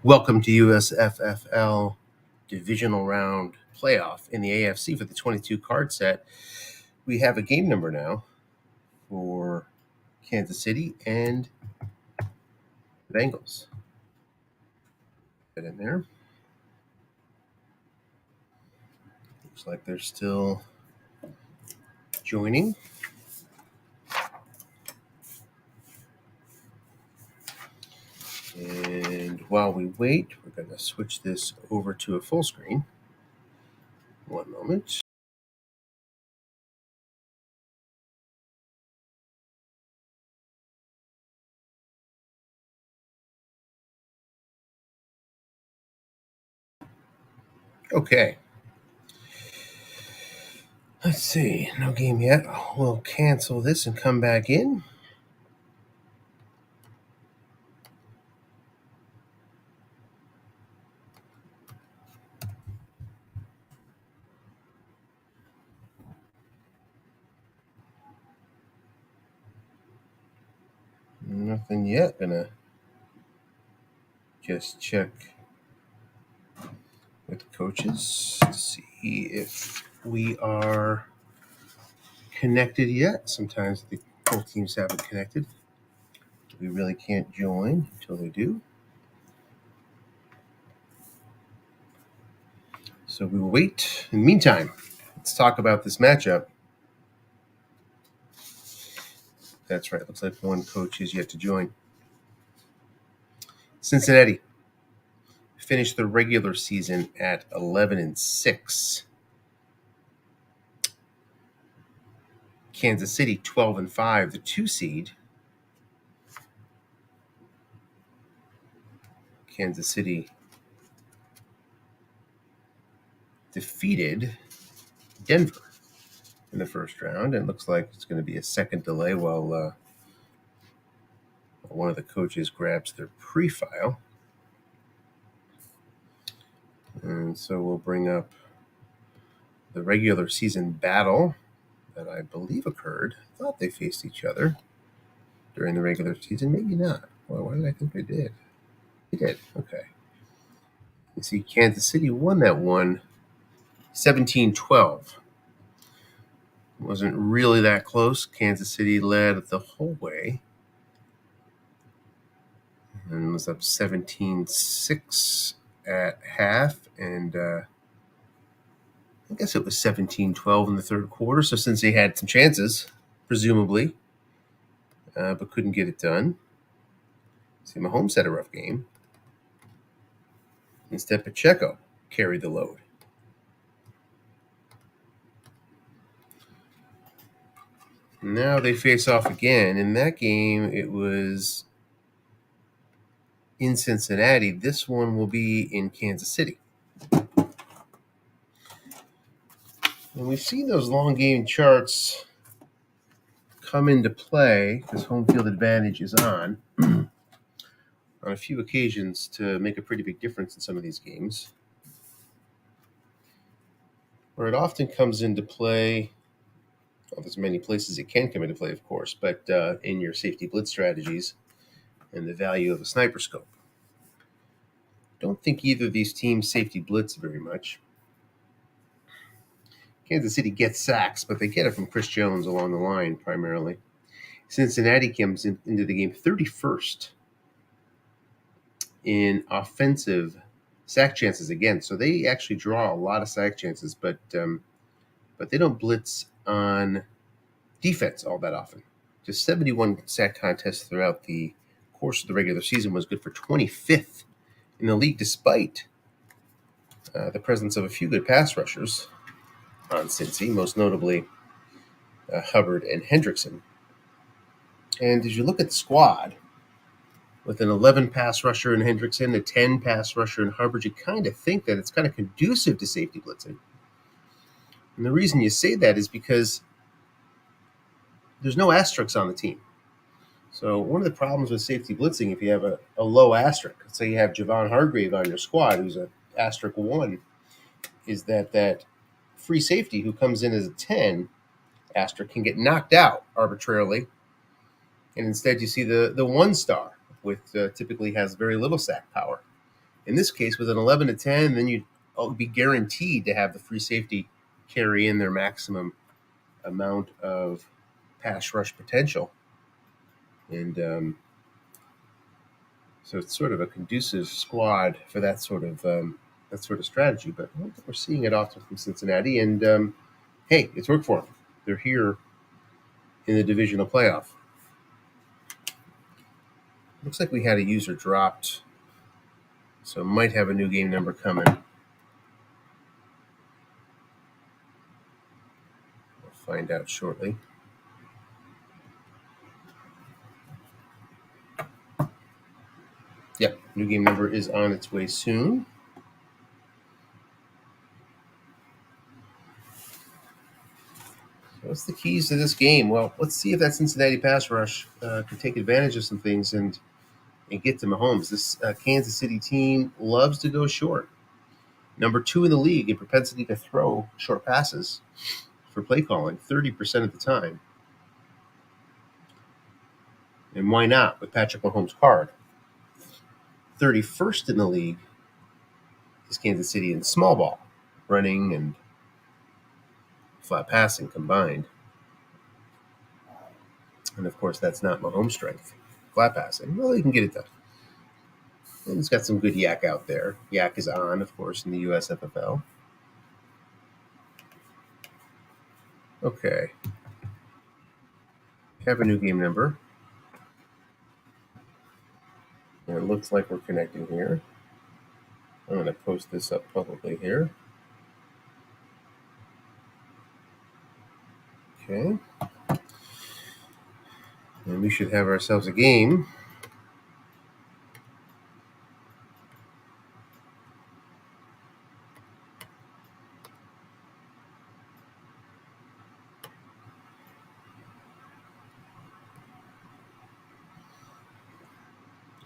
Welcome to USFFL Divisional Round Playoff in the AFC for the 22 card set. We have a game number now for Kansas City and the Bengals. Get in there. Looks like they're still joining. And while we wait, we're going to switch this over to a full screen. One moment. Okay. Let's see. No game yet. We'll cancel this and come back in. Nothing yet. Gonna just check with the coaches to see if we are connected yet. Sometimes the whole teams haven't connected. We really can't join until they do. So we will wait. In the meantime, let's talk about this matchup. That's right. Looks like one coach is yet to join. Cincinnati finished the regular season at 11-6. Kansas City 12-5, the 2 seed. Kansas City defeated Denver in the first round, and it looks like it's going to be a second delay while one of the coaches grabs their pre-file. And so we'll bring up the regular season battle that I believe occurred. I thought they faced each other during the regular season. Maybe not. Well, why did I think they did? They did. Okay. You see, Kansas City won that one 17-12. Wasn't really that close. Kansas City led the whole way and was up 17-6 at half, and I guess it was 17-12 in the third quarter. So since they had some chances, presumably, but couldn't get it done. See, Mahomes had a rough game. Instead, Pacheco carried the load. Now they face off again. In that game, it was in Cincinnati. This one will be in Kansas City. And we've seen those long game charts come into play because home field advantage is on a few occasions to make a pretty big difference in some of these games. Where it often comes into play, well, there's many places it can come into play, of course, but in your safety blitz strategies and the value of a sniper scope. Don't think either of these teams safety blitz very much. Kansas City gets sacks, but they get it from Chris Jones along the line primarily. Cincinnati comes into the game 31st in offensive sack chances again. So they actually draw a lot of sack chances, but they don't blitz on defense all that often. Just 71 sack contests throughout the course of the regular season was good for 25th in the league, despite the presence of a few good pass rushers on Cincy, most notably Hubbard and Hendrickson. And as you look at the squad, with an 11 pass rusher in Hendrickson, a 10 pass rusher in Hubbard, you kind of think that it's kind of conducive to safety blitzing. And the reason you say that is because there's no asterisks on the team. So one of the problems with safety blitzing, if you have a low asterisk, let's say you have Javon Hargrave on your squad, who's an asterisk 1, is that free safety who comes in as a 10 asterisk can get knocked out arbitrarily. And instead you see the 1 star, with typically has very little sack power, In this case, with an 11-10, then you'd be guaranteed to have the free safety carry in their maximum amount of pass rush potential. And so it's sort of a conducive squad for that sort of strategy. But I don't think we're seeing it often from Cincinnati. And hey, it's worked for them. They're here in the divisional playoff. Looks like we had a user dropped, so might have a new game number coming. We'll find out shortly. Yep, new game number is on its way soon. What's the keys to this game? Well, let's see if that Cincinnati pass rush can take advantage of some things and get to Mahomes. This Kansas City team loves to go short. Number 2 in the league in propensity to throw short passes for play calling, 30% of the time. And why not with Patrick Mahomes' card? 31st in the league is Kansas City in small ball, running and flat passing combined. And of course, that's not Mahomes' strength. Flat passing, well, he can get it done. And he's got some good yak out there. Yak is on, of course, in the USFFL. Okay. Have a new game number. And it looks like we're connecting here. I'm going to post this up publicly here. Okay. And we should have ourselves a game.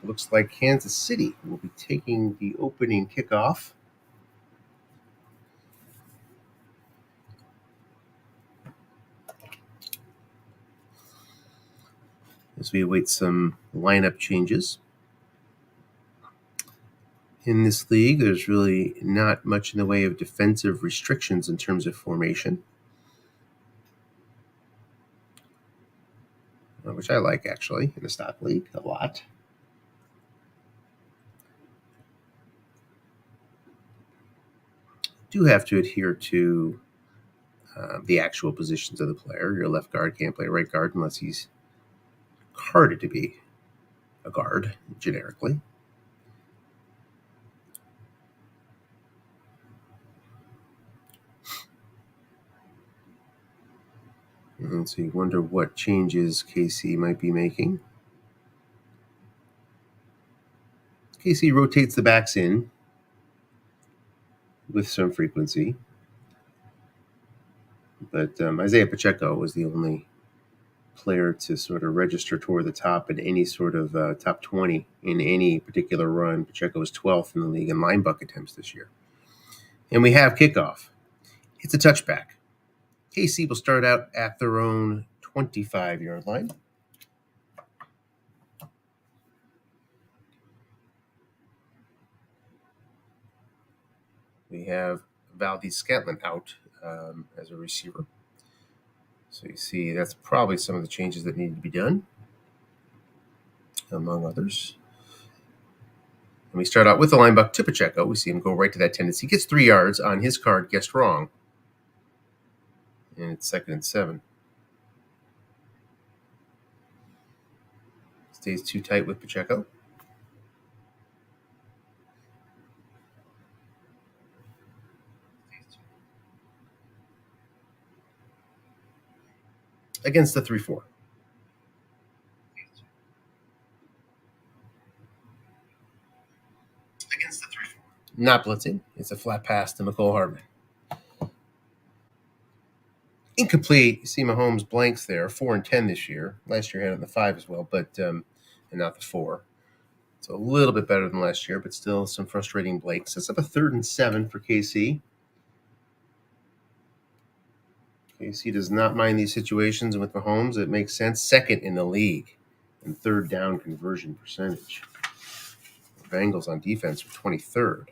Looks like Kansas City will be taking the opening kickoff. As we await some lineup changes. In this league, there's really not much in the way of defensive restrictions in terms of formation, which I like, actually, in the stock league a lot. Do have to adhere to the actual positions of the player. Your left guard can't play right guard unless he's carded to be a guard, generically. And so you wonder what changes KC might be making. KC rotates the backs in with some frequency. But Isaiah Pacheco was the only player to sort of register toward the top in any sort of top 20 in any particular run. Pacheco was 12th in the league in line buck attempts this year. And we have kickoff. It's a touchback. KC will start out at their own 25-yard line. We have Valdez-Scantling out as a receiver. So you see that's probably some of the changes that need to be done, among others. And we start out with the linebacker to Pacheco. We see him go right to that tendency. He gets 3 yards on his card, guessed wrong. And it's 2nd and 7. Stays too tight with Pacheco. Against the 3-4. Not blitzing. It's a flat pass to Mecole Hardman. Incomplete. You see Mahomes blanks there. 4 and 10 this year. Last year had it on the 5 as well, but and not the 4. It's a little bit better than last year, but still some frustrating blanks. Sets up a 3rd and 7 for KC. KC does not mind these situations, and with Mahomes, it makes sense. 2nd in the league in 3rd down conversion percentage. Bengals on defense for 23rd.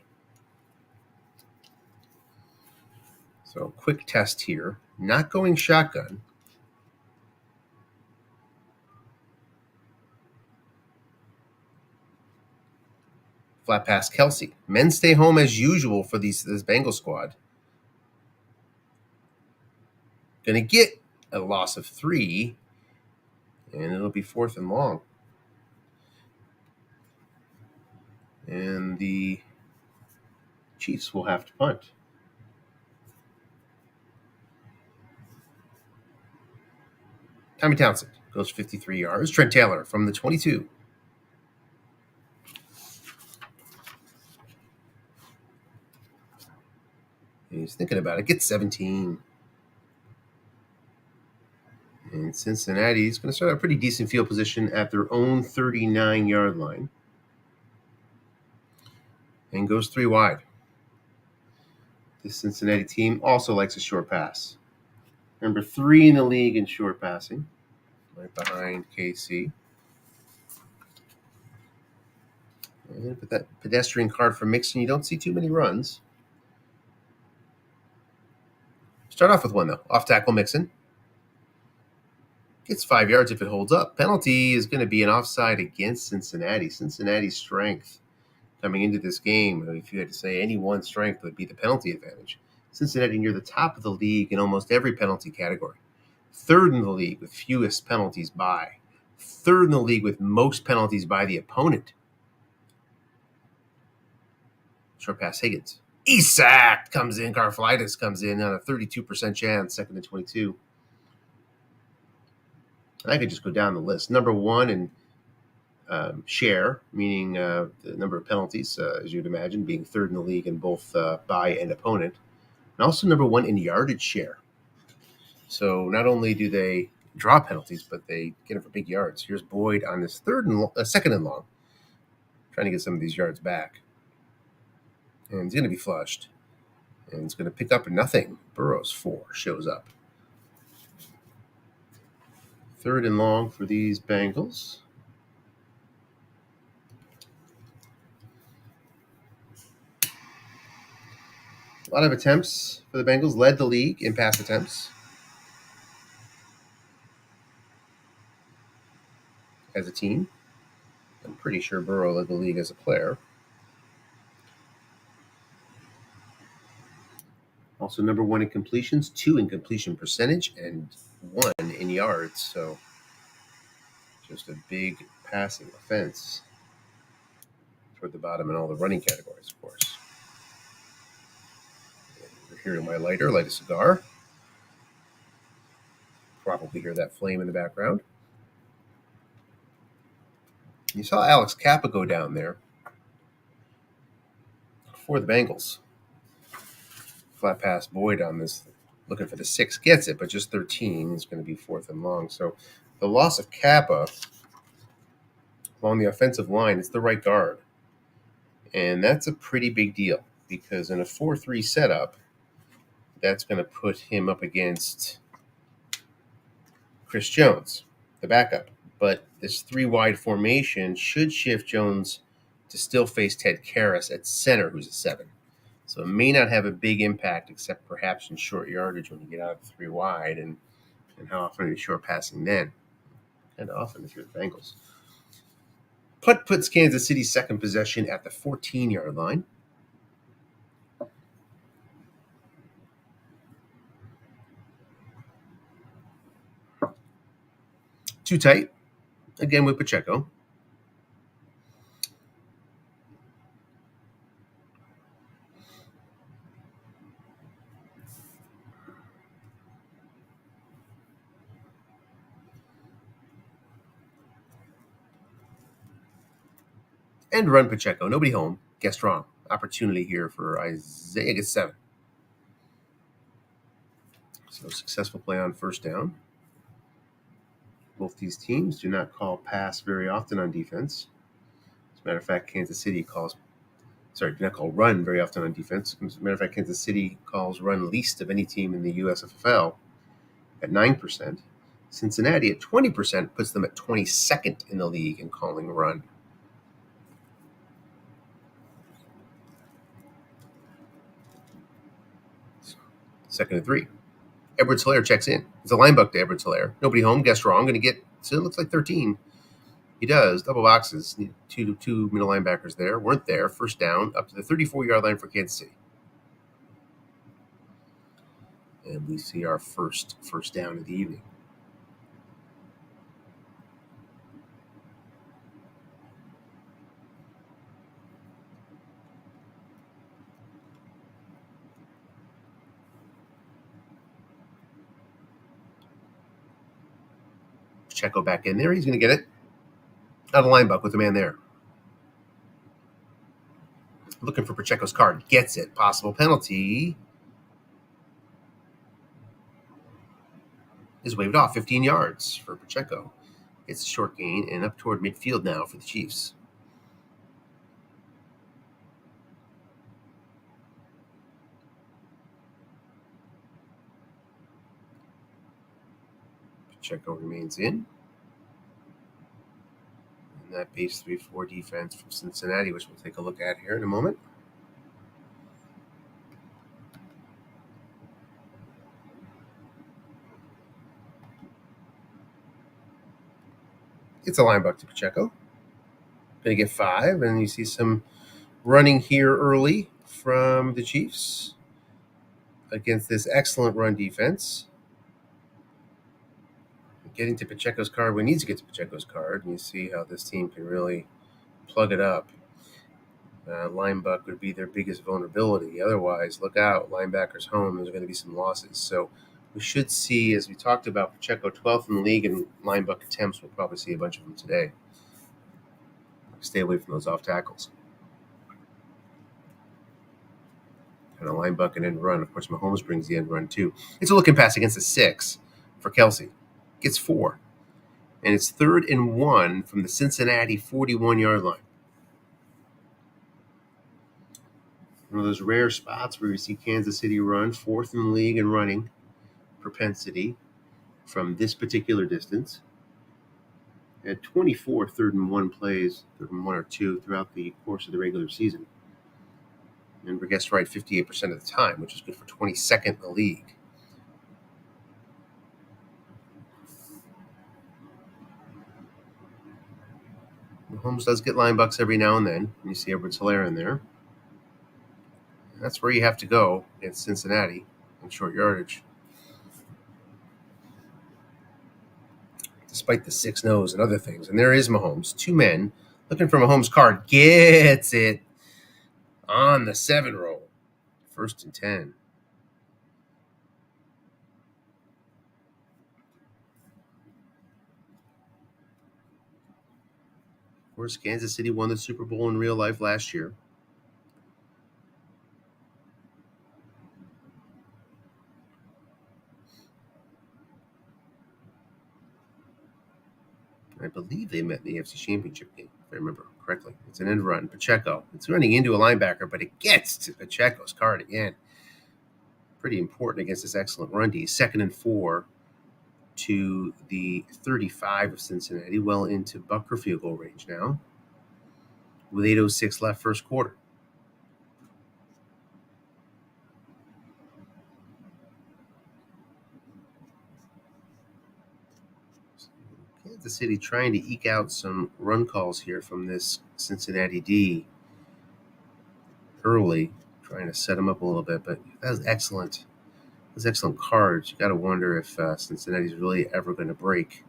So quick test here. Not going shotgun. Flat pass Kelsey. Men stay home as usual for this Bengals squad. Going to get a loss of 3, and it'll be 4th and long. And the Chiefs will have to punt. Tommy Townsend goes 53 yards. Trent Taylor from the 22. And he's thinking about it. Gets 17. And Cincinnati's going to start a pretty decent field position at their own 39-yard line. And goes 3 wide. This Cincinnati team also likes a short pass. Number 3 in the league in short passing. Right behind KC. And with that pedestrian card for Mixon, you don't see too many runs. Start off with one, though. Off tackle Mixon. Gets 5 yards if it holds up. Penalty is going to be an offside against Cincinnati. Cincinnati's strength coming into this game, if you had to say any one strength, would be the penalty advantage. Cincinnati near the top of the league in almost every penalty category. 3rd in the league with fewest penalties by. 3rd in the league with most penalties by the opponent. Short pass Higgins. He's sacked. Comes in. Karflitis comes in on a 32% chance. 2nd and 22. And I could just go down the list. Number 1 in share, meaning the number of penalties, as you'd imagine, being 3rd in the league in both by and opponent. And also number 1 in yardage share. So not only do they draw penalties, but they get it for big yards. Here's Boyd on this 2nd and long, trying to get some of these yards back. And he's going to be flushed. And it's going to pick up nothing. Burrow's 4 shows up. 3rd and long for these Bengals. A lot of attempts for the Bengals. Led the league in pass attempts. As a team. I'm pretty sure Burrow led the league as a player. Also number 1 in completions, 2 in completion percentage, and 1 in yards. So just a big passing offense toward the bottom in all the running categories, of course. And we're hearing my lighter, light a cigar. Probably hear that flame in the background. You saw Alex Kappa go down there for the Bengals. Flat pass Boyd on this, looking for the 6, gets it, but just 13 is going to be 4th and long. So the loss of Kappa along the offensive line is the right guard. And that's a pretty big deal because in a 4-3 setup, that's going to put him up against Chris Jones, the backup. But this 3 wide formation should shift Jones to still face Ted Karras at center, who's a 7. So it may not have a big impact, except perhaps in short yardage when you get out of 3 wide. And how often are you short passing then? Kind of often if you're the Bengals. Punt puts Kansas City's second possession at the 14-yard line. Too tight. Again with Pacheco. And run Pacheco. Nobody home. Guessed wrong. Opportunity here for Isaiah. Gets 7. So successful play on first down. Both these teams do not call pass very often on defense. As a matter of fact, Kansas City do not call run very often on defense. As a matter of fact, Kansas City calls run least of any team in the USFFL at 9%. Cincinnati at 20% puts them at 22nd in the league in calling run. 2nd and 3. Edwards Hilaire checks in. It's a linebacker to Edwards Hilaire. Nobody home. Guess wrong. Going to get, so it looks like 13. He does. Double boxes. Two middle linebackers there. Weren't there. First down up to the 34-yard line for Kansas City. And we see our first down of the evening. Pacheco back in there. He's going to get it. Out of linebacker with the man there. Looking for Pacheco's card. Gets it. Possible penalty is waved off. 15 yards for Pacheco. It's a short gain and up toward midfield now for the Chiefs. Pacheco remains in. And that base 3-4 defense from Cincinnati, which we'll take a look at here in a moment. It's a linebacker to Pacheco. Going to get 5, and you see some running here early from the Chiefs against this excellent run defense. Getting to Pacheco's card, we need to get to Pacheco's card, and you see how this team can really plug it up. Linebacker would be their biggest vulnerability. Otherwise, look out, linebackers home, there's going to be some losses. So we should see, as we talked about, Pacheco 12th in the league in linebacker attempts. We'll probably see a bunch of them today. Stay away from those off tackles. And a linebacker end run. Of course, Mahomes brings the end run too. It's a looking pass against a 6 for Kelsey. Gets 4. And it's 3rd and 1 from the Cincinnati 41-yard line. One of those rare spots where you see Kansas City run, 4th in the league in running propensity from this particular distance. At 24 3rd and 1 plays, 3rd and 1 or 2 throughout the course of the regular season. And we guessed right 58% of the time, which is good for 22nd in the league. Mahomes does get linebucks every now and then. You see Edwards Hilaire in there. That's where you have to go against Cincinnati in short yardage. Despite the 6 nose and other things. And there is Mahomes. 2 men looking for Mahomes' card. Gets it on the 7 roll. 1st and 10. Of course, Kansas City won the Super Bowl in real life last year. I believe they met in the AFC Championship game, if I remember correctly. It's an end run. Pacheco. It's running into a linebacker, but it gets to Pacheco's card again. Pretty important against this excellent run D. 2nd and 4 to the 35 of Cincinnati, well into Bucker field goal range now, with 8:06 left first quarter. Kansas City trying to eke out some run calls here from this Cincinnati D early, trying to set them up a little bit, but that was excellent. Those excellent cards. You got to wonder if Cincinnati's really ever going to break.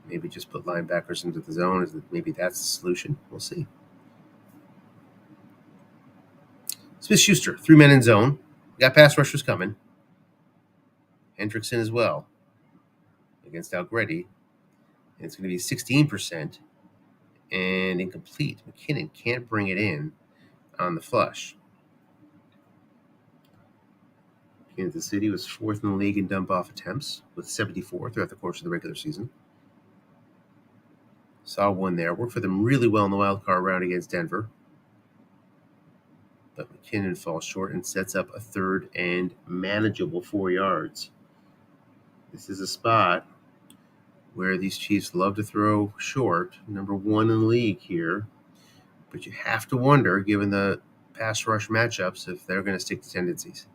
Maybe just put linebackers into the zone. Maybe that's the solution. We'll see. Smith-Schuster, 3 men in zone. Got pass rushers coming. Hendrickson as well against Algretti. And it's going to be 16% and incomplete. McKinnon can't bring it in on the flush. Kansas City was 4th in the league in dump-off attempts with 74 throughout the course of the regular season. Saw one there. Worked for them really well in the wild card round against Denver. But McKinnon falls short and sets up a 3rd and manageable 4 yards. This is a spot where these Chiefs love to throw short, number 1 in the league here. But you have to wonder, given the pass rush matchups, if they're going to stick to tendencies.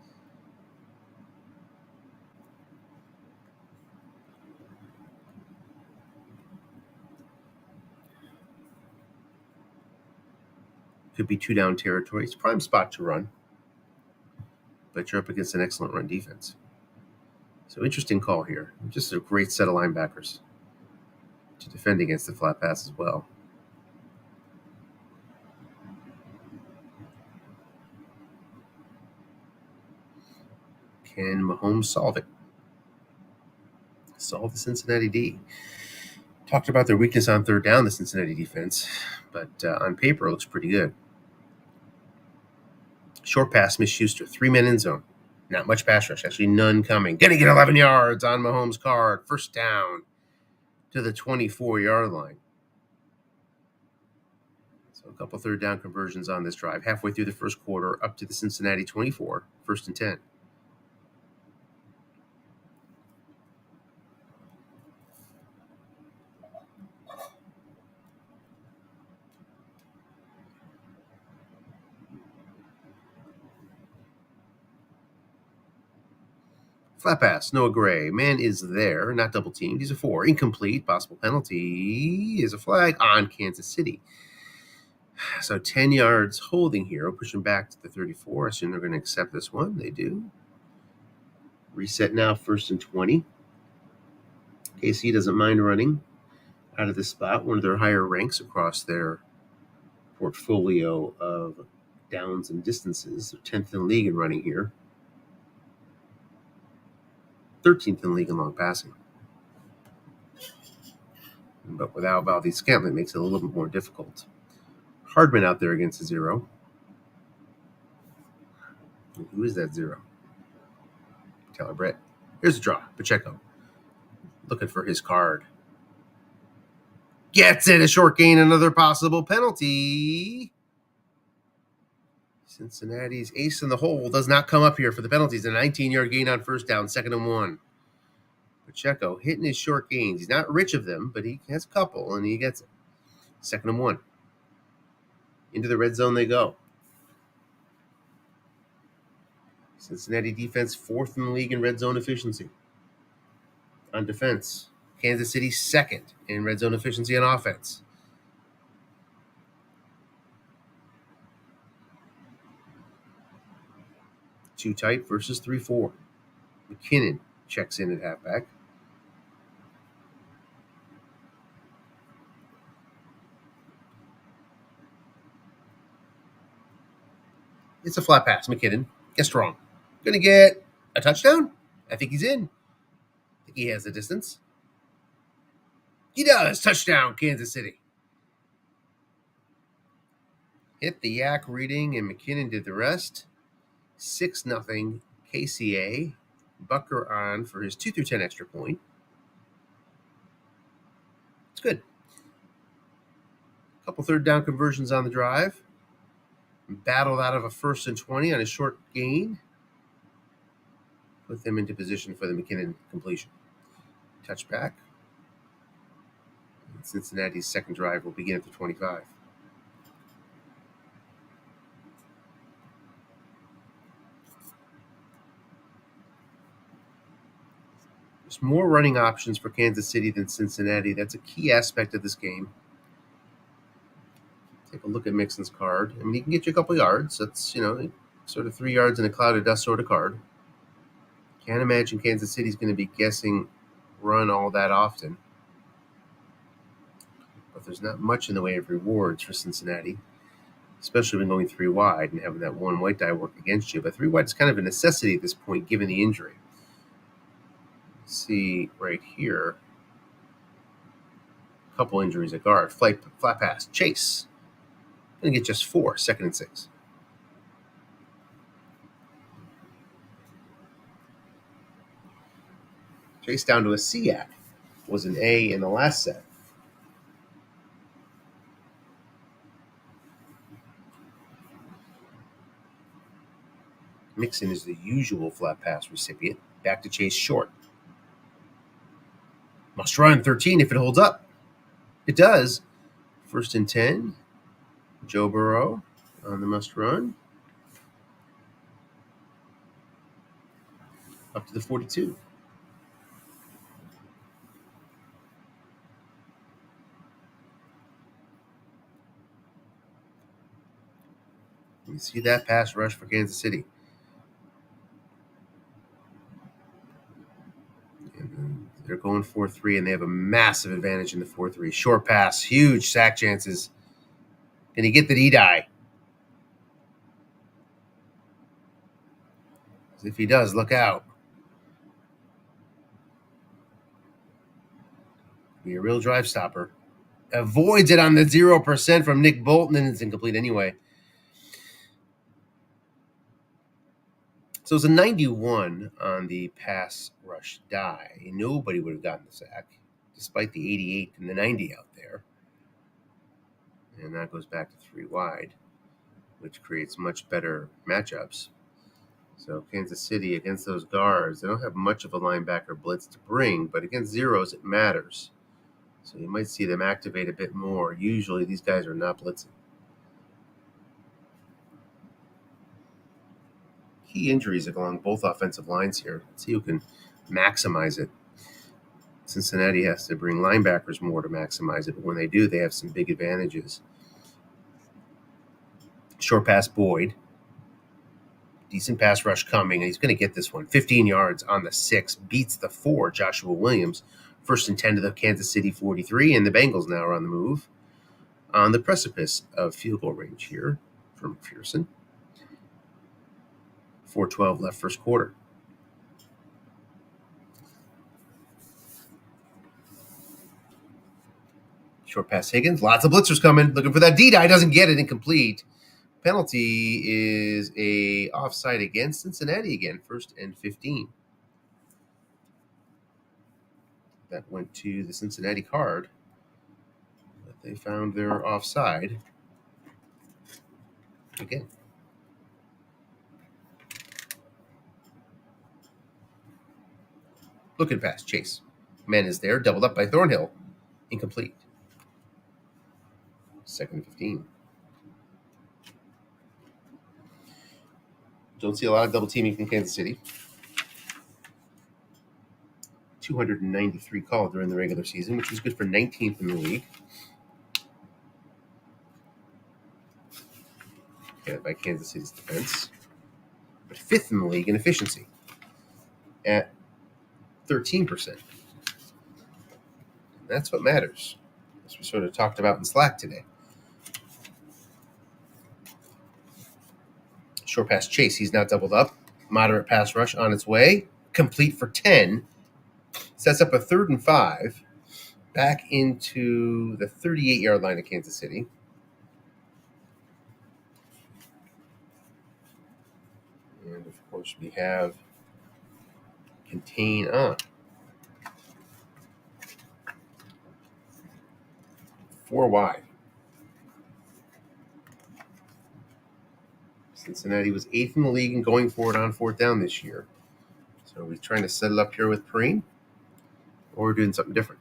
Could be 2-down territory. It's prime spot to run, but you're up against an excellent run defense. So interesting call here. Just a great set of linebackers to defend against the flat pass as well. Can Mahomes solve it? Solve the Cincinnati D. Talked about their weakness on third down, the Cincinnati defense, but on paper it looks pretty good. Short pass, Miss Schuster, 3-man end zone. Not much pass rush, actually none coming. Gonna get 11 yards on Mahomes' card. First down to the 24-yard line. So a couple third down conversions on this drive. Halfway through the first quarter, up to the Cincinnati 24, 1st and 10. Flat pass, Noah Gray. Man is there, not double teamed. He's a 4. Incomplete. Possible penalty is a flag on Kansas City. So 10 yards holding here. We'll push them back to the 34. I assume they're going to accept this one. They do. Reset now, 1st and 20. KC doesn't mind running out of this spot, one of their higher ranks across their portfolio of downs and distances. They're 10th in the league in running here. 13th in the league in long passing. But without Valdez-Scantling, it makes it a little bit more difficult. Hardman out there against a 0. Who is that 0? Taylor Brett. Here's a draw. Pacheco. Looking for his card. Gets it. A short gain. Another possible penalty. Cincinnati's ace in the hole does not come up here for the penalties. A 19-yard gain on first down. 2nd and 1. Pacheco hitting his short gains. He's not rich of them, but he has a couple, and he gets it. 2nd and 1. Into the red zone they go. Cincinnati defense 4th in the league in red zone efficiency on defense. Kansas City 2nd in red zone efficiency on offense. Too tight versus 3-4. McKinnon checks in at halfback. It's a flat pass. McKinnon guessed wrong. Gonna get a touchdown? I think he's in. I think he has the distance. He does. Touchdown, Kansas City. Hit the yak reading, and McKinnon did the rest. 6-0 KCA. Bucker on for his 2 through 10 extra point. It's good. A couple third down conversions on the drive. Battled out of a 1st and 20 on a short gain. Put them into position for the McKinnon completion. Touchback. Cincinnati's second drive will begin at the 25. There's more running options for Kansas City than Cincinnati. That's a key aspect of this game. Take a look at Mixon's card. I mean, he can get you a couple yards. That's, sort of 3 yards in a cloud of dust sort of card. Can't imagine Kansas City's going to be guessing run all that often. But there's not much in the way of rewards for Cincinnati, especially when going 3 wide and having that 1 white die work against you. But 3 wide is kind of a necessity at this point, given the injury. See right here, a couple injuries at guard. Flat pass. Chase. Going to get just 4, 2nd and 6. Chase down to a CAC. Was an A in the last set. Mixon is the usual flat pass recipient. Back to Chase short. Must run 13 if it holds up. It does. 1st and 10. Joe Burrow on the must run. Up to the 42. You see that pass rush for Kansas City. And they're going 4-3, and they have a massive advantage in the 4-3. Short pass, huge sack chances. Can he get the D-die? If he does, look out. Be a real drive stopper. Avoids it on the 0% from Nick Bolton, and it's incomplete anyway. So it's a 91 on the pass rush die. Nobody would have gotten the sack, despite the 88 and the 90 out there. And that goes back to 3 wide, which creates much better matchups. So Kansas City against those guards, they don't have much of a linebacker blitz to bring, but against zeros, it matters. So you might see them activate a bit more. Usually these guys are not blitzing. Key injuries along both offensive lines here. Let's see who can maximize it. Cincinnati has to bring linebackers more to maximize it, but when they do, they have some big advantages. Short pass Boyd. Decent pass rush coming, and he's going to get this one. 15 yards on the 6, beats the 4, Joshua Williams. 1st and 10 to the Kansas City 43, and the Bengals now are on the move. On the precipice of field goal range here from McPherson. 4:12 left first quarter. Short pass Higgins. Lots of blitzers coming. Looking for that D-die. Doesn't get it. Incomplete. Penalty is a offside against Cincinnati again. 1st and 15. That went to the Cincinnati card. But they found their offside again. Looking past Chase. Man is there. Doubled up by Thornhill. Incomplete. 2nd and 15. Don't see a lot of double teaming from Kansas City. 293 called during the regular season, which was good for 19th in the league. By Kansas City's defense. But 5th in the league in efficiency at 13%. And that's what matters, as we sort of talked about in Slack today. Short pass Chase. He's now doubled up. Moderate pass rush on its way. Complete for 10. Sets up a 3rd and 5. Back into the 38-yard line of Kansas City. And, of course, we have contain on. 4 wide. Cincinnati was 8th in the league in going for it on 4th down this year. So are we trying to set it up here with Perrine? Or we're doing something different?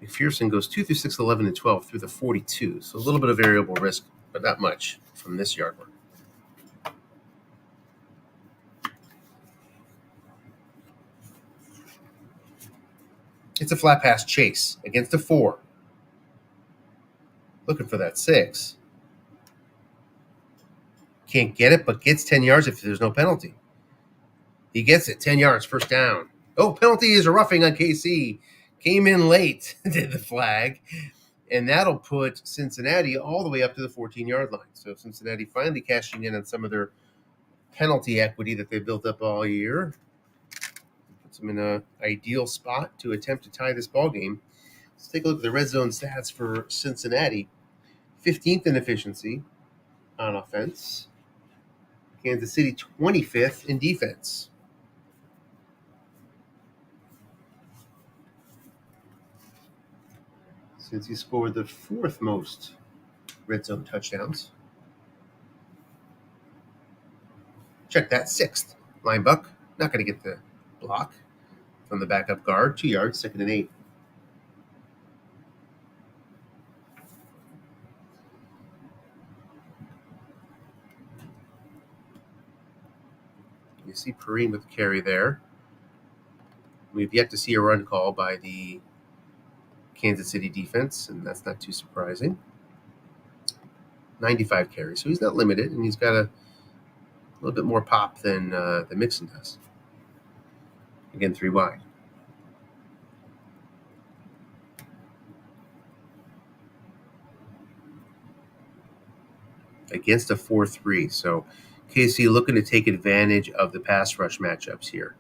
McPherson goes 2 through 6, 11, and 12 through the 42. So a little bit of variable risk, but not much from this yard work. It's a flat pass Chase against a 4. Looking for that 6. Can't get it, but gets 10 yards if there's no penalty. He gets it, 10 yards, 1st down. Oh, penalty is a roughing on KC. Came in late, did the flag. And that'll put Cincinnati all the way up to the 14-yard line. So Cincinnati finally cashing in on some of their penalty equity that they've built up all year. Puts them in an ideal spot to attempt to tie this ball game. Let's take a look at the red zone stats for Cincinnati. 15th in efficiency on offense. Kansas City 25th in defense. Since he scored the 4th most red zone touchdowns. Check that, 6th. Line buck, not going to get the block from the backup guard. 2 yards, 2nd and 8. You see Perrine with the carry there. We've yet to see a run call by the Kansas City defense, and that's not too surprising. 95 carries. So he's not limited, and he's got a little bit more pop than Mixon does. Again, 3 wide. Against a 4-3. So KC looking to take advantage of the pass rush matchups here.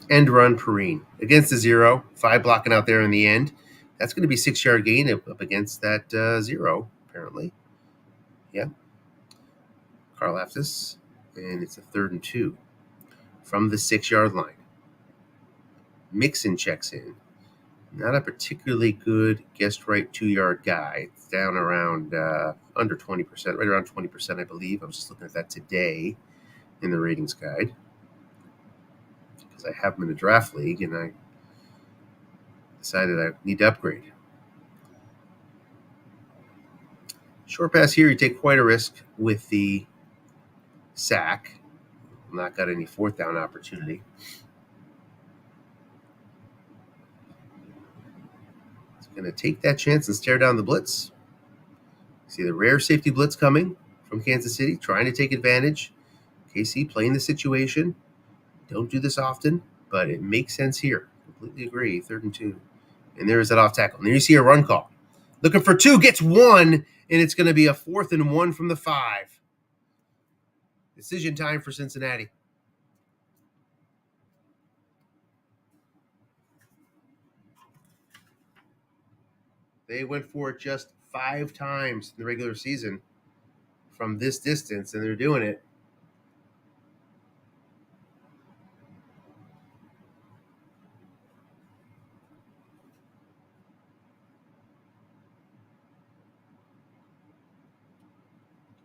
End run Perrine. Against the 0. 5 blocking out there in the end. That's going to be 6-yard gain up against that 0, apparently. Yeah. Karlaftis. And it's a 3rd and 2 from the 6-yard line. Mixon checks in. Not a particularly good guessed right 2-yard guy. It's down around under 20%, right around 20%, I believe. I was just looking at that today in the ratings guide because I have him in a draft league and I decided I need to upgrade. Short pass here, you take quite a risk with the sack. Not got any 4th down opportunity. It's going to take that chance and stare down the blitz. See the rare safety blitz coming from Kansas City, trying to take advantage. KC playing the situation. Don't do this often, but it makes sense here. Completely agree. 3rd and 2. And there's that off tackle. And there you see a run call. Looking for 2, gets 1, and it's going to be a 4th and 1 from the 5. Decision time for Cincinnati. They went for it just 5 times in the regular season from this distance, and they're doing it.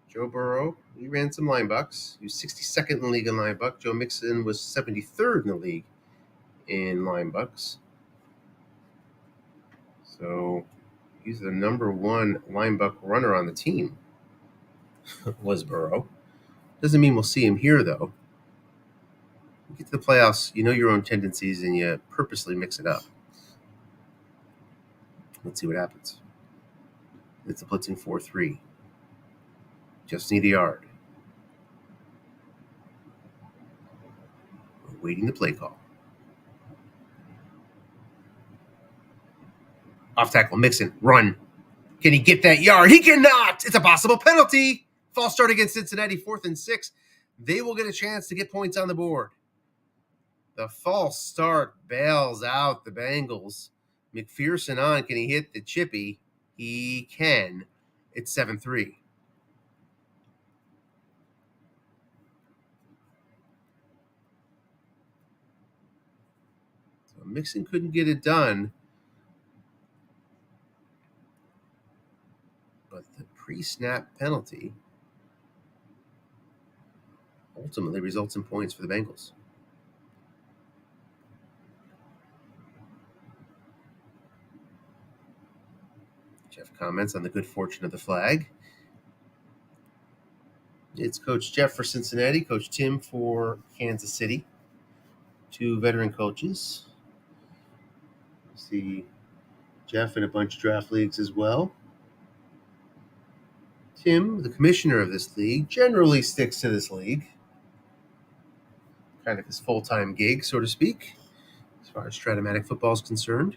Joe Burrow, he ran some linebucks. He was 62nd in the league in linebuck. Joe Mixon was 73rd in the league in linebucks. So he's the number 1 linebuck runner on the team, was Burrow. Doesn't mean we'll see him here, though. You get to the playoffs, you know your own tendencies, and you purposely mix it up. Let's see what happens. It's a blitzing 4-3. Just need a yard. We're waiting the play call. Off tackle, Mixon, run. Can he get that yard? He cannot. It's a possible penalty. False start against Cincinnati, 4th and 6. They will get a chance to get points on the board. The false start bails out the Bengals. McPherson on. Can he hit the chippy? He can. It's 7-3. So Mixon couldn't get it done. But the pre-snap penalty ultimately results in points for the Bengals. Jeff comments on the good fortune of the flag. It's Coach Jeff for Cincinnati, Coach Tim for Kansas City. 2 veteran coaches. See Jeff in a bunch of draft leagues as well. Tim, the commissioner of this league, generally sticks to this league. Kind of his full-time gig, so to speak, as far as Stratomatic football is concerned.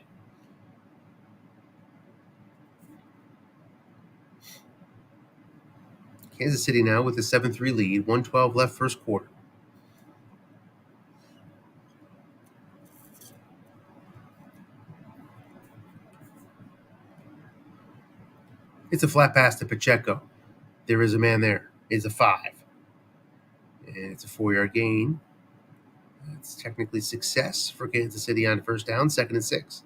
Kansas City now with a 7-3 lead, 1:12 left first quarter. It's a flat pass to Pacheco. There is a man there. It's a 5. And it's a 4-yard gain. That's technically success for Kansas City on first down, 2nd and 6.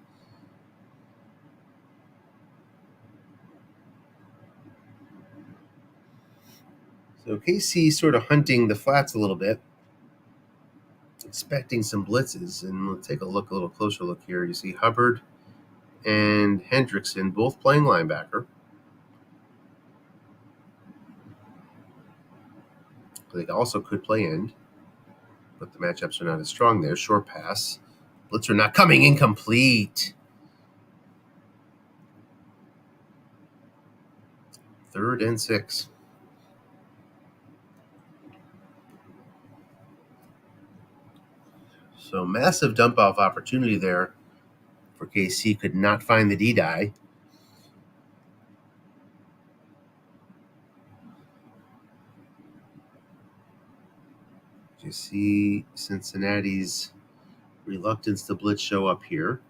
So KC sort of hunting the flats a little bit, expecting some blitzes. And we'll take a little closer look here. You see Hubbard and Hendrickson both playing linebacker. They also could play end, but the matchups are not as strong there. Short pass. Blitzer not coming, incomplete. 3rd and 6. So massive dump-off opportunity there for KC. Could not find the D-die. You see Cincinnati's reluctance to blitz show up here.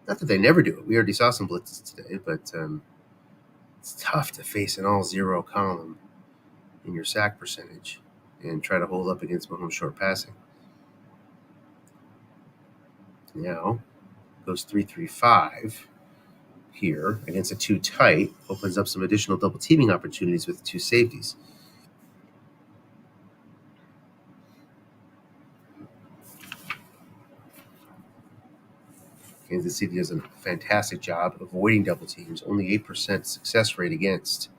Not that they never do it. We already saw some blitzes today, but it's tough to face an all-zero column in your sack percentage and try to hold up against Mahomes short passing. Now goes 3-3-5 here against a 2 tight, opens up some additional double teaming opportunities with 2 safeties. Kansas City does a fantastic job avoiding double teams, only 8% success rate against.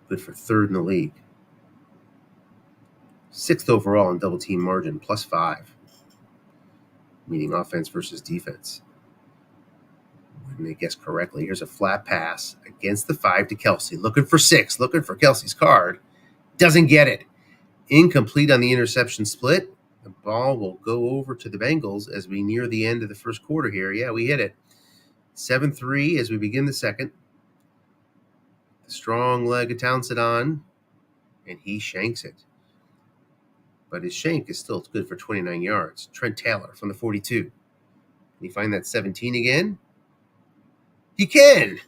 Good for 3rd in the league. 6th overall in double team margin, +5, meaning offense versus defense. When they guess correctly, here's a flat pass against the 5 to Kelsey, looking for 6, looking for Kelsey's card. Doesn't get it. Incomplete on the interception split. The ball will go over to the Bengals as we near the end of the first quarter here. Yeah, we hit it. 7-3 as we begin the second. The strong leg of Townsend on, and he shanks it. But his shank is still good for 29 yards. Trent Taylor from the 42. Can you find that 17 again? He can!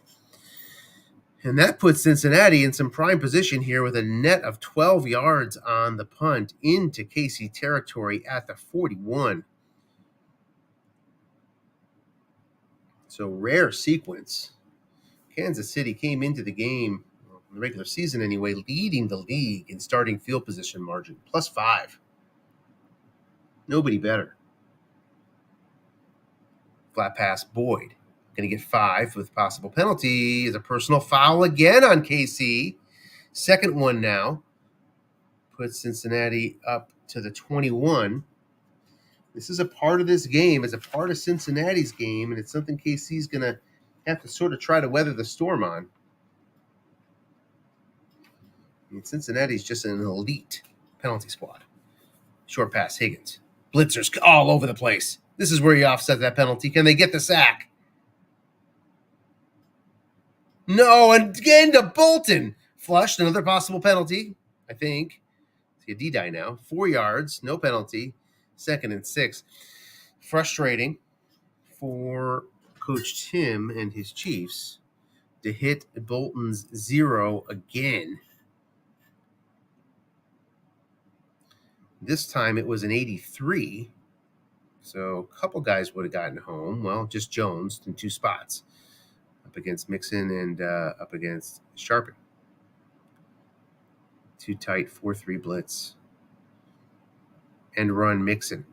And that puts Cincinnati in some prime position here with a net of 12 yards on the punt into KC territory at the 41. So rare sequence. Kansas City came into the game, in the regular season anyway, leading the league in starting field position margin, +5. Nobody better. Flat pass, Boyd. Going to get 5 with possible penalty. Is a personal foul again on KC. Second one now. Puts Cincinnati up to the 21. This is a part of this game. It's a part of Cincinnati's game, and it's something KC's going to have to sort of try to weather the storm on. I mean, Cincinnati's just an elite penalty squad. Short pass, Higgins. Blitzers all over the place. This is where you offset that penalty. Can they get the sack? No, and again to Bolton. Flushed, another possible penalty, I think. See a D-die now. 4 yards, no penalty. 2nd and 6. Frustrating for Coach Tim and his Chiefs to hit Bolton's 0 again. This time it was an 83. So a couple guys would have gotten home. Well, just Jones in 2 spots. Up against Mixon and up against Sharpen. 2 tight, 4-3 blitz. And run Mixon.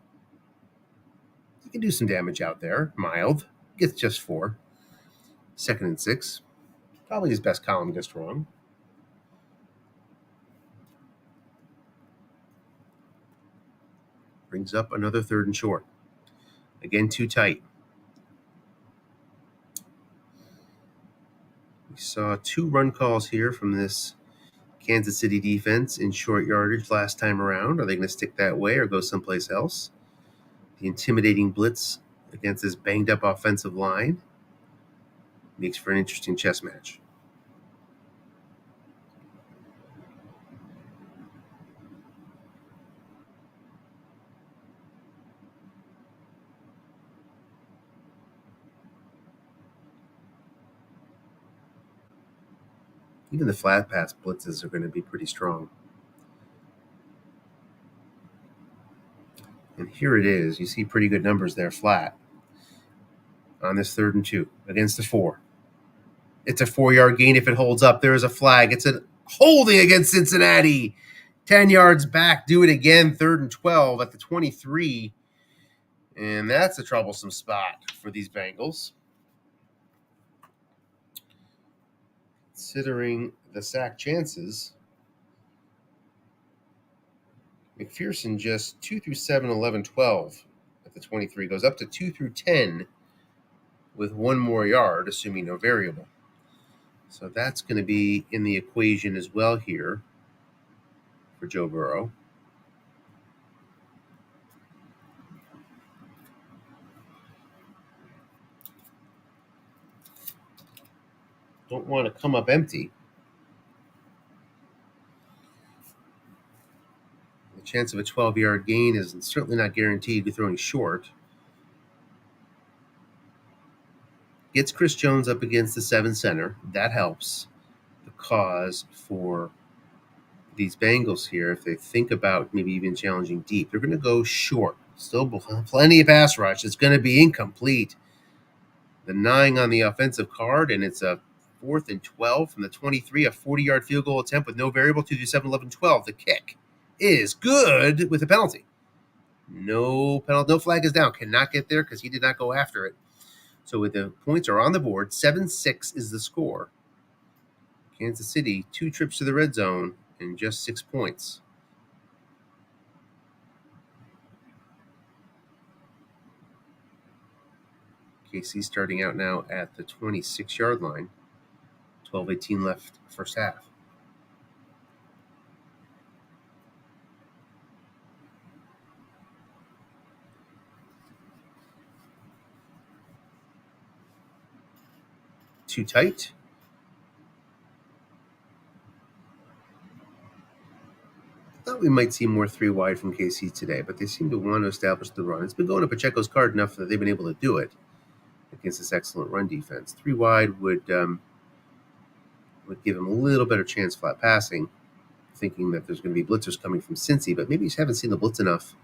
He can do some damage out there. Mild. Gets just 4. 2nd and 6. Probably his best column guessed wrong. Brings up another 3rd and short. Again, 2 tight. We saw 2 run calls here from this Kansas City defense in short yardage last time around. Are they going to stick that way or go someplace else? The intimidating blitz against this banged-up offensive line makes for an interesting chess match. Even the flat pass blitzes are going to be pretty strong. And here it is. You see pretty good numbers there flat on this 3rd and 2 against the 4. It's a 4-yard gain if it holds up. There is a flag. It's a holding against Cincinnati. 10 yards back. Do it again. 3rd and 12 at the 23. And that's a troublesome spot for these Bengals. Considering the sack chances, McPherson just 2 through 7, 11, 12 at the 23. Goes up to 2 through 10 with 1 more yard, assuming no variable. So that's going to be in the equation as well here for Joe Burrow. Don't want to come up empty. The chance of a 12-yard gain is certainly not guaranteed to throwing short. Gets Chris Jones up against the 7 center. That helps the cause for these Bengals here. If they think about maybe even challenging deep, they're going to go short. Still plenty of pass rush. It's going to be incomplete. The 9 on the offensive card, and it's a 4th and 12 from the 23, a 40-yard field goal attempt with no variable to do 7, 11, 12. The kick is good with a penalty. No penalty, no flag is down. Cannot get there because he did not go after it. So with the points are on the board, 7-6 is the score. Kansas City, 2 trips to the red zone and just 6 points. KC starting out now at the 26-yard line. 12:18 left first half. Too tight. Thought we might see more 3 wide from KC today, but they seem to want to establish the run. It's been going to Pacheco's card enough that they've been able to do it against this excellent run defense. 3 wide would give him a little better chance flat passing, thinking that there's going to be blitzers coming from Cincy, but maybe you haven't seen the blitz enough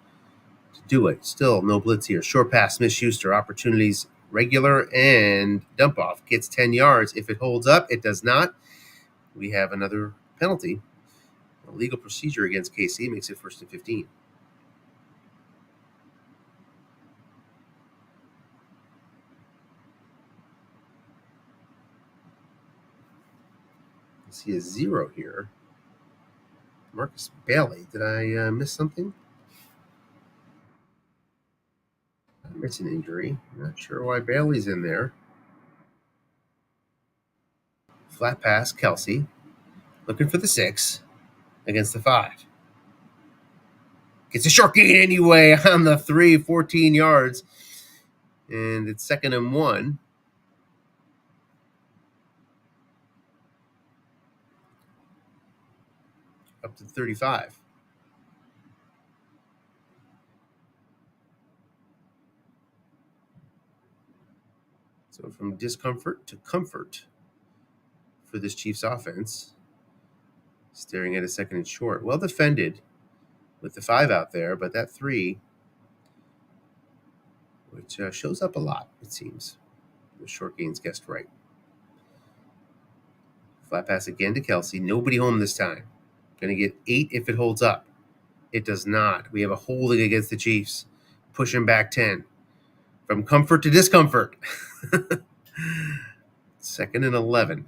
to do it. Still no blitz here. Short pass, Smith-Schuster, opportunities regular and dump off. Gets 10 yards. If it holds up, it does not. We have another penalty. A legal procedure against KC makes it 1st and 15. I see a 0 here. Marcus Bailey. Did I miss something? It's an injury. Not sure why Bailey's in there. Flat pass, Kelsey. Looking for the 6 against the 5. Gets a short gain anyway on the 3, 14 yards. And it's 2nd and 1. Up to 35. So from discomfort to comfort for this Chiefs offense. Staring at a 2nd and short. Well defended with the 5 out there, but that 3, which shows up a lot, it seems. The short gains guessed right. Flat pass again to Kelsey. Nobody home this time. Going to get 8 if it holds up. It does not. We have a holding against the Chiefs. Pushing back 10. From comfort to discomfort. 2nd and 11.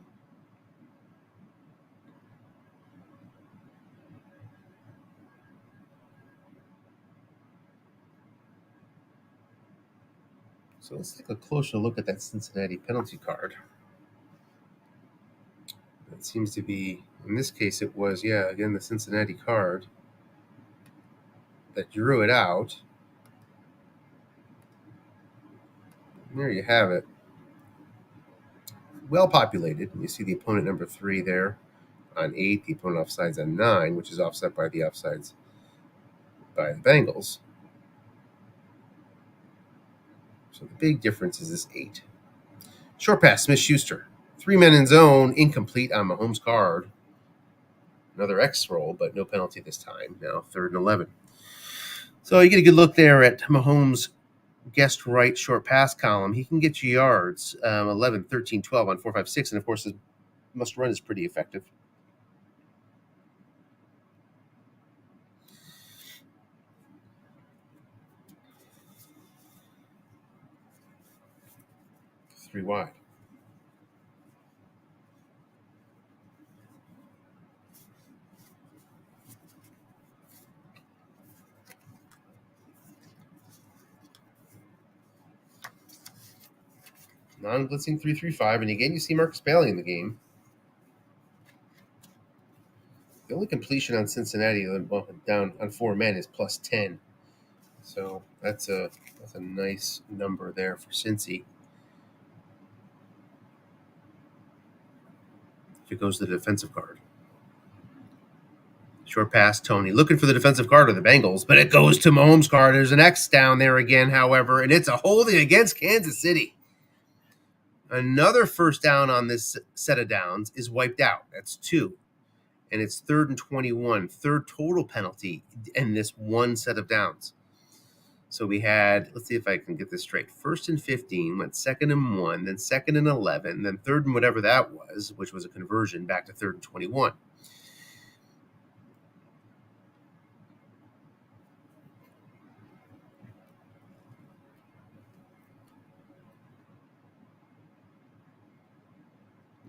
So let's take a closer look at that Cincinnati penalty card. That seems to be, in this case, it was, again, the Cincinnati card that drew it out. And there you have it. Well populated. You see the opponent number 3 there on 8, the opponent offsides on 9, which is offset by the offsides by the Bengals. So the big difference is this 8. Short pass, Smith-Schuster. 3 men in zone, incomplete on Mahomes' card. Another X roll, but no penalty this time. Now 3rd and 11. So you get a good look there at Mahomes' guessed right short pass column. He can get you yards, 11, 13, 12 on 4, 5, 6. And, of course, his must run is pretty effective. Three wide. Non-blitzing 3-3-5. And again, you see Marcus Bailey in the game. The only completion on Cincinnati down on 4 men is plus 10. So that's a nice number there for Cincy. If it goes to the defensive card. Short pass, Tony. Looking for the defensive card of the Bengals, but it goes to Mahomes' card. There's an X down there again, however, and it's a holding against Kansas City. Another first down on this set of downs is wiped out. That's 2. And it's 3rd and 21. Third total penalty in this one set of downs. So we had, let's see if I can get this straight. 1st and 15, went 2nd and 1, then 2nd and 11, then 3rd and whatever that was, which was a conversion back to 3rd and 21.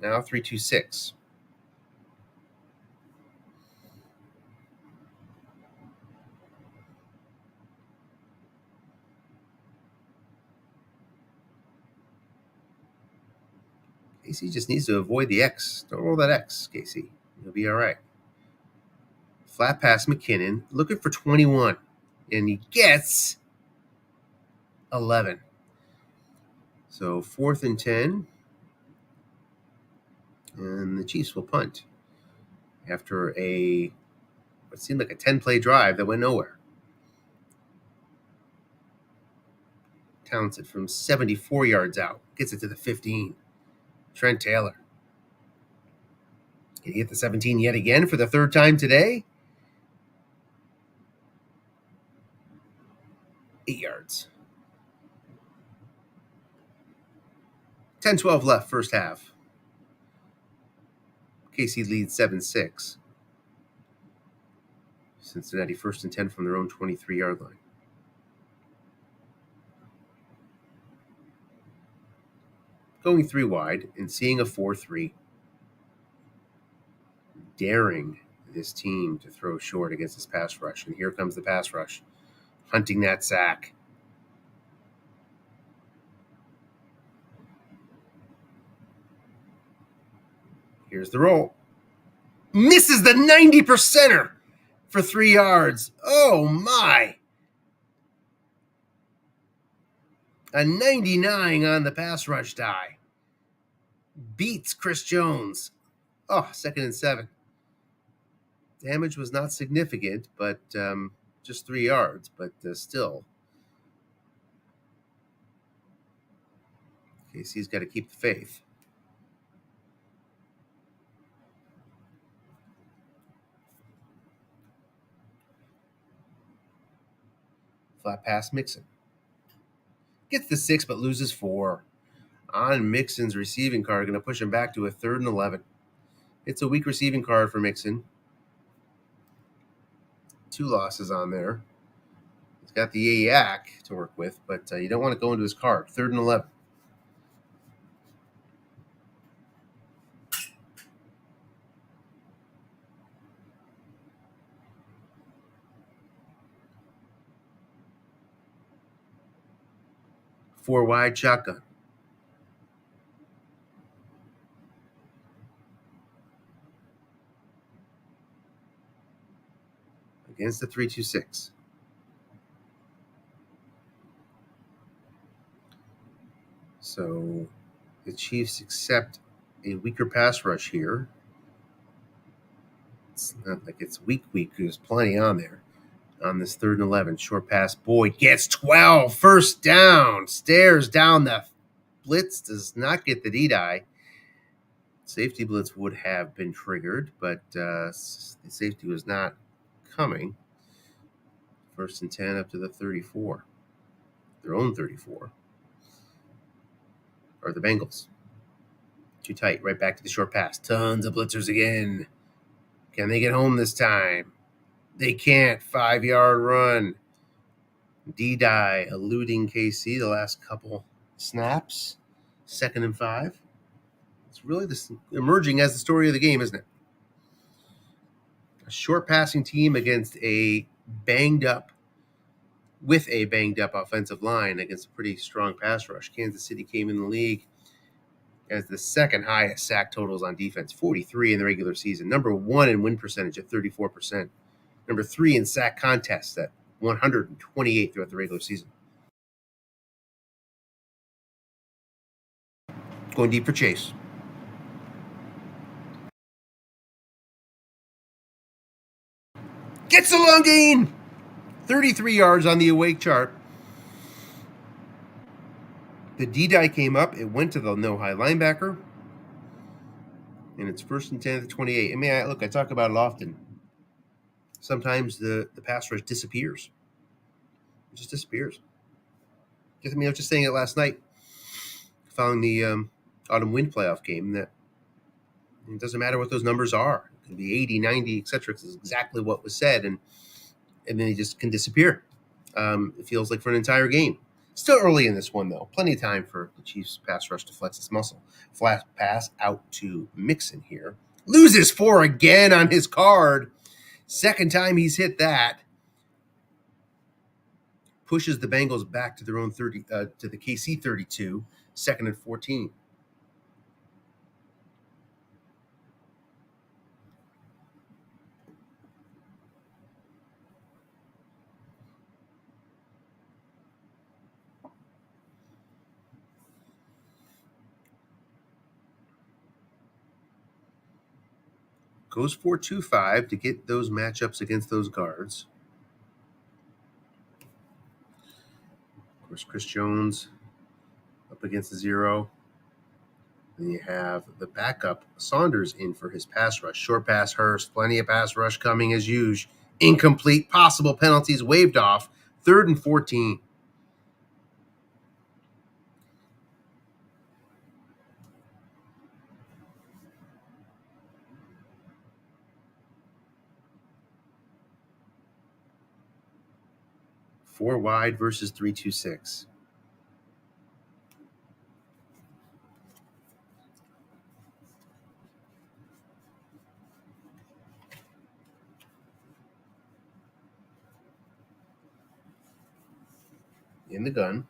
Now 3-2-6. KC just needs to avoid the X. Don't roll that X, KC. You'll be all right. Flat pass McKinnon, looking for 21. And he gets 11. So 4th and 10. And the Chiefs will punt after what seemed like a 10-play drive that went nowhere. Townsend from 74 yards out gets it to the 15. Trent Taylor. Can he hit the 17 yet again for the 3rd time today? 8 yards. 10-12 left, first half. KC leads 7-6. Cincinnati 1st and 10 from their own 23-yard line. Going 3 wide and seeing a 4-3. Daring this team to throw short against this pass rush. And here comes the pass rush. Hunting that sack. Here's the roll. Misses the 90%er for 3 yards. Oh, my. A 99 on the pass rush die. Beats Chris Jones. Oh, 2nd and 7. Damage was not significant, but just 3 yards, but still. KC's got to keep the faith. Flat pass Mixon. Gets the 6, but loses 4. On Mixon's receiving card, going to push him back to a 3rd and 11. It's a weak receiving card for Mixon. 2 losses on there. He's got the AAC to work with, but you don't want to go into his card. 3rd and 11. Four wide shotgun. Against the 3-2-6. So the Chiefs accept a weaker pass rush here. It's not like it's weak. There's plenty on there. On this 3rd and 11, short pass. Boyd gets 12. First down. Stares down the blitz. Does not get the D-die. Safety blitz would have been triggered, but the safety was not coming. 1st and 10 up to the 34. Their own 34. Or the Bengals. Too tight. Right back to the short pass. Tons of blitzers again. Can they get home this time? They can't. 5-yard run. D-die eluding KC the last couple snaps. 2nd and 5. It's really emerging as the story of the game, isn't it? A short passing team against a banged up offensive line against a pretty strong pass rush. Kansas City came in the league As the second highest sack totals on defense, 43 in the regular season. Number 1 in win percentage at 34%. Number 3 in sack contests at 128 throughout the regular season. Going deep for Chase. Gets the long gain. 33 yards on the awake chart. The D-die came up. It went to the no-high linebacker. And it's 1st and 10 at the 28. I mean, I talk about it often. Sometimes the pass rush disappears. It just disappears. I was just saying it last night following the autumn wind playoff game that it doesn't matter what those numbers are. It can be 80, 90, etc. It's exactly what was said, and then they just can disappear. It feels like for an entire game. Still early in this one, though. Plenty of time for the Chiefs pass rush to flex its muscle. Flat pass out to Mixon here. Loses 4 again on his card. Second time he's hit that. Pushes the Bengals back to their own 30, to the KC 32, 2nd and 14. Goes 4-2-5 to get those matchups against those guards. Of course, Chris Jones up against the 0. Then you have the backup Saunders in for his pass rush. Short pass Hurst. Plenty of pass rush coming as usual. Incomplete. Possible penalties waved off. 3rd and 14. Four wide versus 3-2-6. In the gun.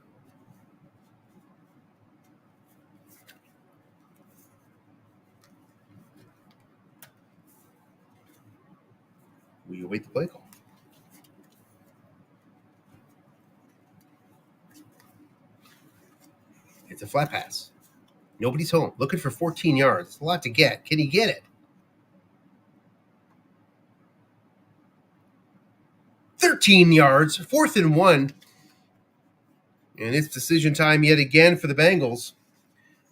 We await the play call. It's a flat pass. Nobody's home. Looking for 14 yards. It's a lot to get. Can he get it? 13 yards. 4th and 1. And it's decision time yet again for the Bengals.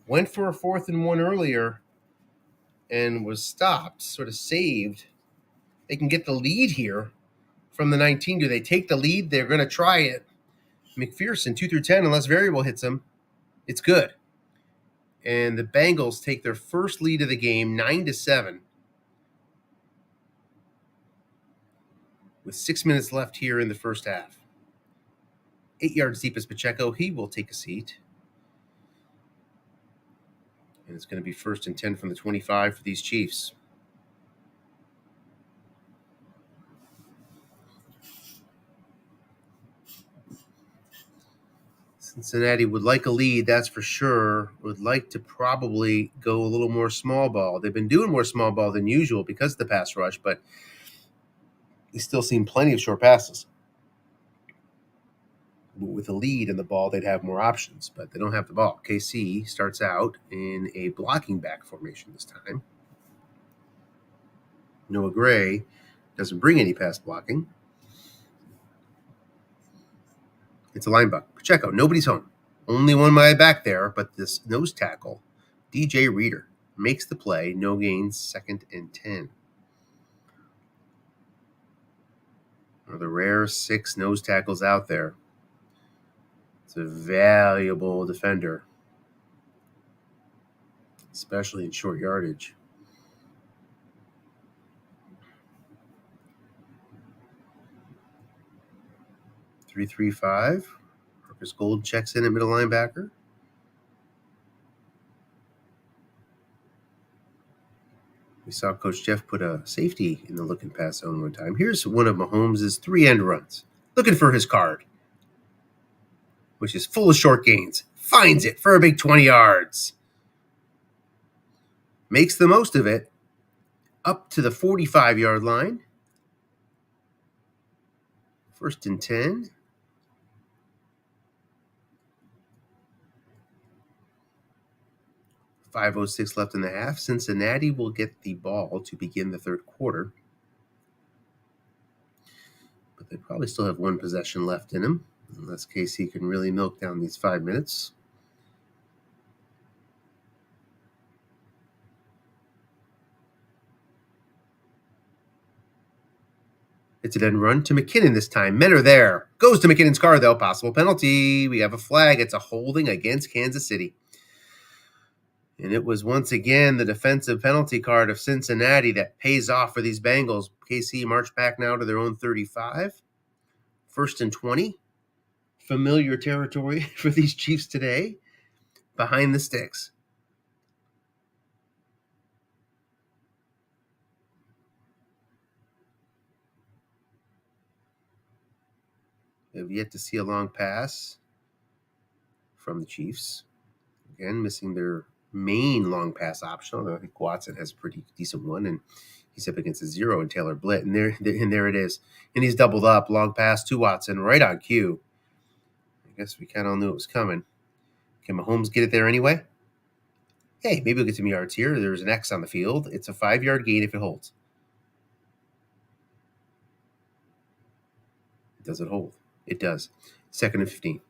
Went for a 4th and 1 earlier and was stopped, sort of saved. They can get the lead here from the 19. Do they take the lead? They're going to try it. McPherson, 2 through 10, unless variable hits him. It's good. And the Bengals take their first lead of the game, 9-7. With 6 minutes left here in the first half. 8 yards deep is Pacheco. He will take a seat. And it's going to be 1st and 10 from the 25 for these Chiefs. Cincinnati would like a lead, that's for sure. Would like to probably go a little more small ball. They've been doing more small ball than usual because of the pass rush, but they've still seen plenty of short passes. With a lead in the ball, they'd have more options, but they don't have the ball. KC starts out in a blocking back formation this time. Noah Gray doesn't bring any pass blocking. It's a linebacker. Pacheco, nobody's home. Only one guy back there, but this nose tackle, DJ Reader, makes the play. No gains, 2nd and 10. One of the rare 6 nose tackles out there. It's a valuable defender, especially in short yardage. (3-3-5). Marcus Gold checks in at middle linebacker. We saw Coach Jeff put a safety in the look and pass zone one time. Here's one of Mahomes' 3 end runs. Looking for his card, which is full of short gains. Finds it for a big 20 yards. makes the most of it up to the 45-yard line. 1st and 10. .506 left in the half. Cincinnati will get the ball to begin the third quarter. But they probably still have one possession left in them, unless KC can really milk down these 5 minutes. It's an end run to McKinnon this time. Men are there. Goes to McKinnon's car, though. Possible penalty. We have a flag. It's a holding against Kansas City. And it was once again the defensive penalty card of Cincinnati that pays off for these Bengals. KC march back now to their own 35. 1st and 20. Familiar territory for these Chiefs today. Behind the sticks. They've yet to see a long pass from the Chiefs. Again, missing their main long pass option, although I think Watson has a pretty decent one, and he's up against a 0 in Taylor Blitt, and there it is. And he's doubled up, long pass to Watson, right on cue. I guess we kind of all knew it was coming. Can Mahomes get it there anyway? Hey, maybe we'll get some yards here. There's an X on the field. It's a 5-yard gain if it holds. Does it hold? It does. 2nd and 15.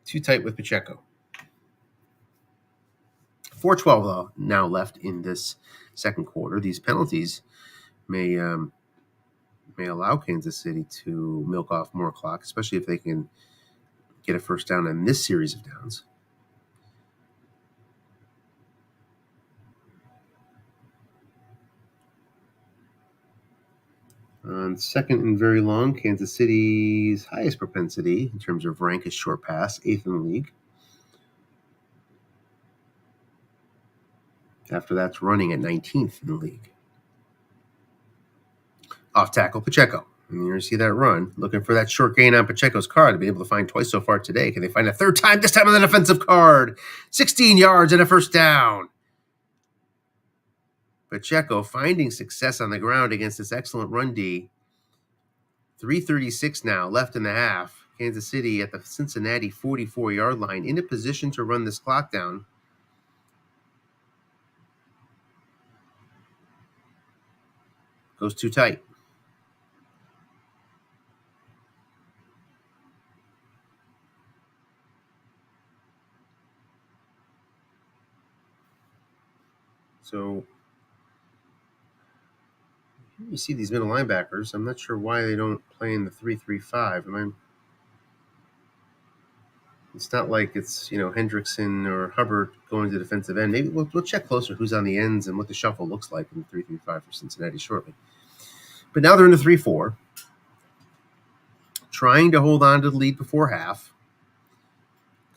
Too tight with Pacheco. 4:12 now left in this second quarter. These penalties may allow Kansas City to milk off more clock, especially if they can get a first down in this series of downs. On 2nd and very long, Kansas City's highest propensity in terms of rank is short pass, 8th in the league. After that's running at 19th in the league. Off tackle, Pacheco. And you see that run. Looking for that short gain on Pacheco's card. They've been able to find twice so far today. Can they find a third time? This time on the defensive card. 16 yards and a first down. Pacheco finding success on the ground against this excellent run D. 3:36 now left in the half. Kansas City at the Cincinnati 44-yard line in a position to run this clock down. Goes too tight. So you see these middle linebackers. I'm not sure why they don't play in the 3-3-5. It's not like it's, Hendrickson or Hubbard going to defensive end. Maybe we'll check closer who's on the ends and what the shuffle looks like in the 3-3-5 for Cincinnati shortly. But now they're in the 3-4, trying to hold on to the lead before half.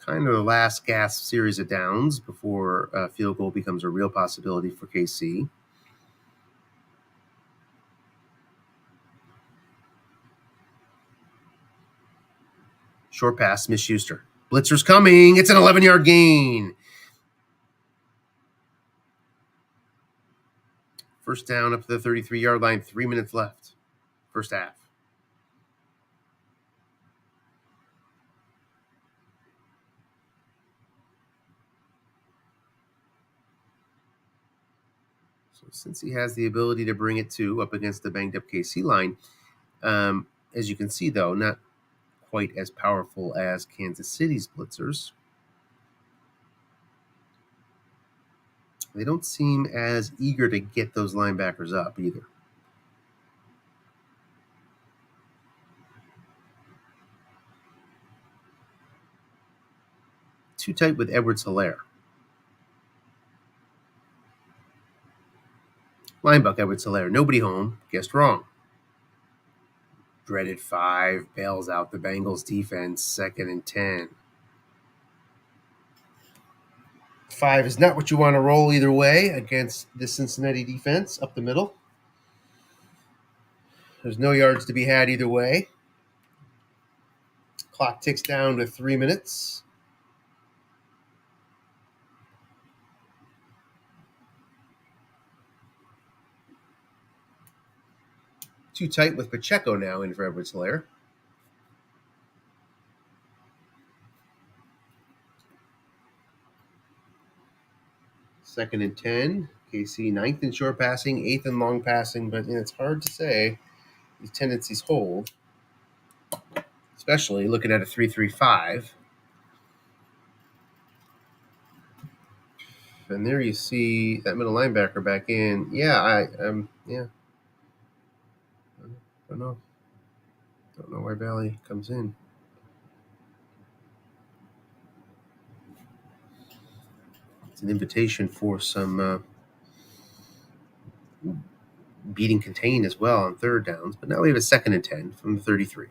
Kind of the last gasp series of downs before a field goal becomes a real possibility for KC. Short pass, Smith-Schuster. Blitzer's coming. It's an 11-yard gain. First down up to the 33-yard line. 3 minutes left. First half. So since he has the ability to bring it to up against the banged up KC line, as you can see, though, not quite as powerful as Kansas City's blitzers. They don't seem as eager to get those linebackers up either. Too tight with Edwards-Helaire. Linebuck Edwards-Helaire. Nobody home. Guessed wrong. Dreaded 5 bails out the Bengals defense. 2nd and 10. 5 is not what you want to roll either way against the Cincinnati defense up the middle. There's no yards to be had either way. Clock ticks down to 3 minutes. Too tight with Pacheco now in for Edwards-Helaire. Second and 10. KC 9th in short passing, 8th in long passing, but it's hard to say these tendencies hold, especially looking at a 3-3-5. And there you see that middle linebacker back in. I don't know. Don't know why Valley comes in. It's an invitation for some beating contain as well on third downs. But now we have a 2nd and 10 from the 33.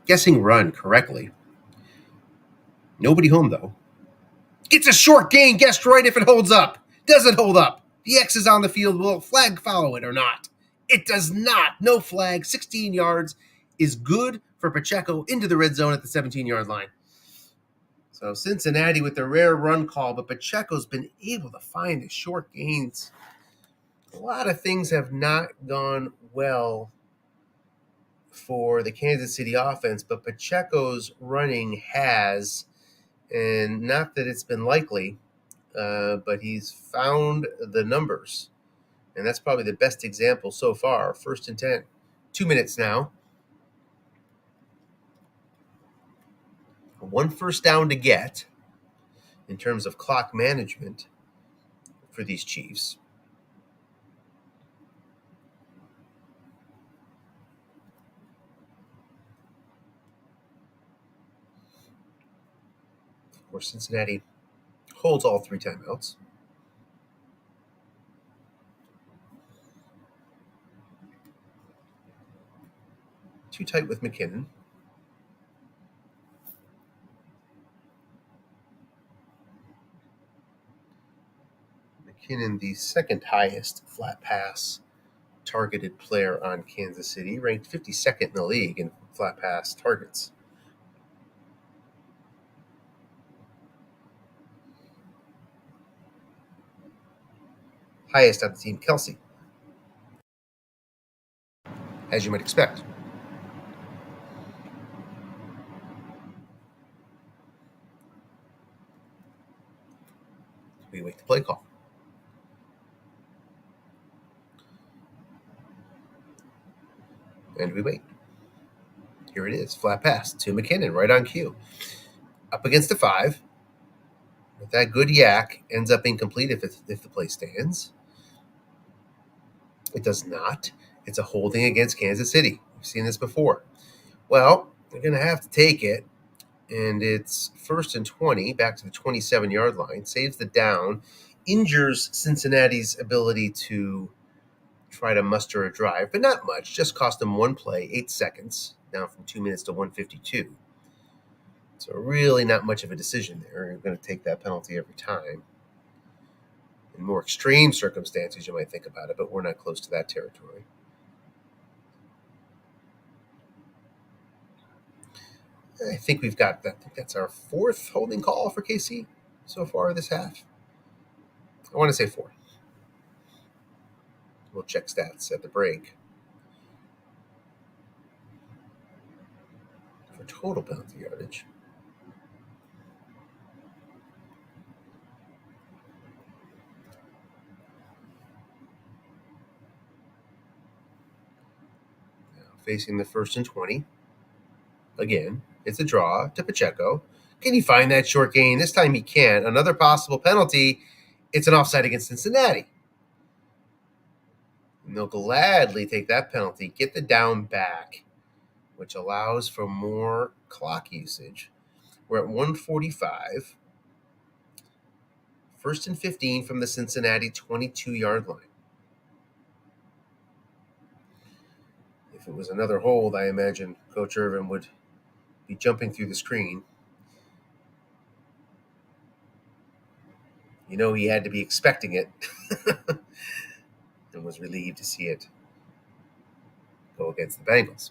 Guessing run correctly. Nobody home, though. It's a short gain. Guessed right if it holds up. Does it hold up? The X is on the field. Will flag follow it or not? It does not. No flag. 16 yards is good for Pacheco into the red zone at the 17-yard line. So Cincinnati with the rare run call, but Pacheco's been able to find the short gains. A lot of things have not gone well for the Kansas City offense, but Pacheco's running has, and not that it's been likely, but he's found the numbers. And that's probably the best example so far. 1st and 10. 2 minutes now. 1 first down to get in terms of clock management for these Chiefs. Of course, Cincinnati holds all 3 timeouts. Too tight with McKinnon. McKinnon, the 2nd highest flat pass targeted player on Kansas City, ranked 52nd in the league in flat pass targets. Highest on the team, Kelsey, as you might expect. We wait the play call. And we wait. Here it is, flat pass to McKinnon, right on cue. Up against the 5. With that good yak, ends up incomplete if the play stands. It does not. It's a holding against Kansas City. We've seen this before. Well, they're going to have to take it, and it's 1st and 20, back to the 27-yard line. Saves the down, injures Cincinnati's ability to try to muster a drive, but not much. Just cost them 1 play, 8 seconds, down from 2 minutes to 1:52. So really not much of a decision there. You're going to take that penalty every time. In more extreme circumstances, you might think about it, but we're not close to that territory. I think we've got that. I think that's our 4th holding call for KC so far this half. I want to say 4. We'll check stats at the break. For total penalty yardage. Now facing the 1st and 20. Again, it's a draw to Pacheco. Can he find that short gain? This time he can't. Another possible penalty. It's an offside against Cincinnati. And they'll gladly take that penalty, get the down back, which allows for more clock usage. We're at 1:45. 1st and 15 from the Cincinnati 22-yard line. If it was another hold, I imagine Coach Irvin would be jumping through the screen. He had to be expecting it and was relieved to see it go against the Bengals.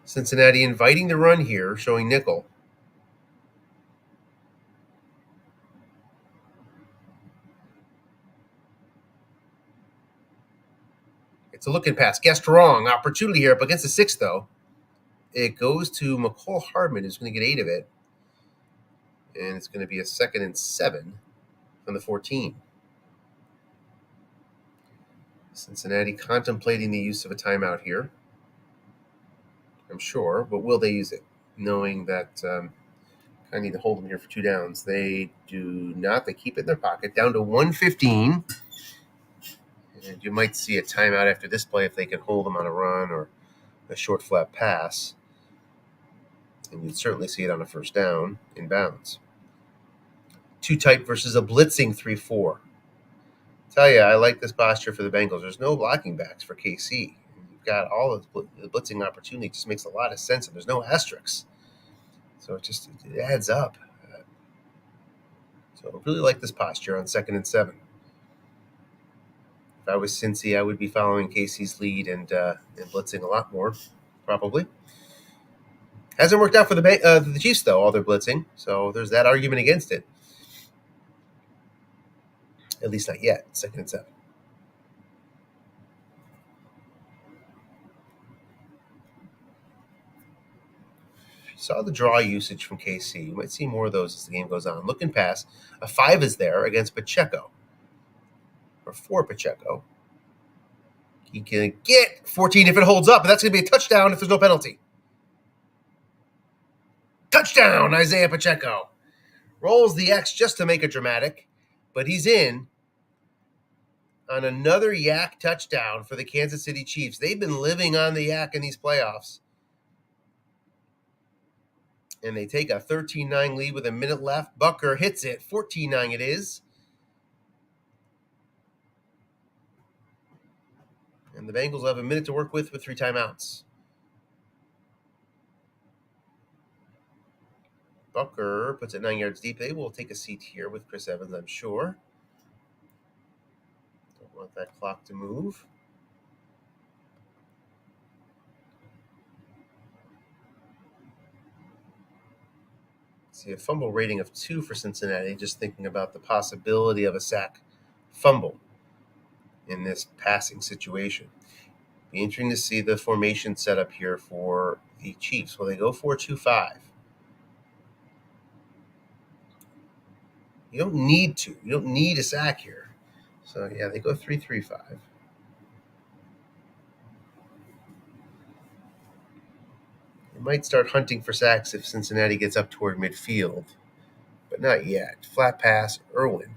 Cincinnati inviting the run here, showing nickel. It's a looking pass. Guessed wrong. Opportunity here up against the 6, though. It goes to McCall Hardman, who's going to get 8 of it. And it's going to be a 2nd and 7 from the 14. Cincinnati contemplating the use of a timeout here, I'm sure. But will they use it? Knowing that I need to hold them here for 2 downs. They do not. They keep it in their pocket. Down to 1:15. And you might see a timeout after this play if they can hold them on a run or a short flat pass. And you'd certainly see it on a first down in bounds. Too tight versus a blitzing 3-4. Tell you, I like this posture for the Bengals. There's no blocking backs for KC. You've got all of the blitzing opportunity. It just makes a lot of sense, and there's no asterisks. So it adds up. So I really like this posture on 2nd and 7. If I was Cincy, I would be following KC's lead and blitzing a lot more, probably. Hasn't worked out for the Chiefs, though, all their blitzing. So there's that argument against it. At least not yet, 2nd and 7. You saw the draw usage from KC. You might see more of those as the game goes on. Looking pass, a 5 is there against Pacheco. Or for Pacheco. He can get 14 if it holds up, but that's going to be a touchdown if there's no penalty. Touchdown, Isaiah Pacheco. Rolls the X just to make it dramatic, but he's in on another yak touchdown for the Kansas City Chiefs. They've been living on the yak in these playoffs. And they take a 13-9 lead with a minute left. Bucker hits it. 14-9 it is. And the Bengals will have a minute to work with 3 timeouts. Bucker puts it 9 yards deep. They will take a seat here with Chris Evans, I'm sure. Don't want that clock to move. See a fumble rating of 2 for Cincinnati, just thinking about the possibility of a sack fumble in this passing situation. Be interesting to see the formation set up here for the Chiefs. Will they go 4-2-5? You don't need to. You don't need a sack here. So, yeah, they go 3-3-5. They might start hunting for sacks if Cincinnati gets up toward midfield, but not yet. Flat pass, Irwin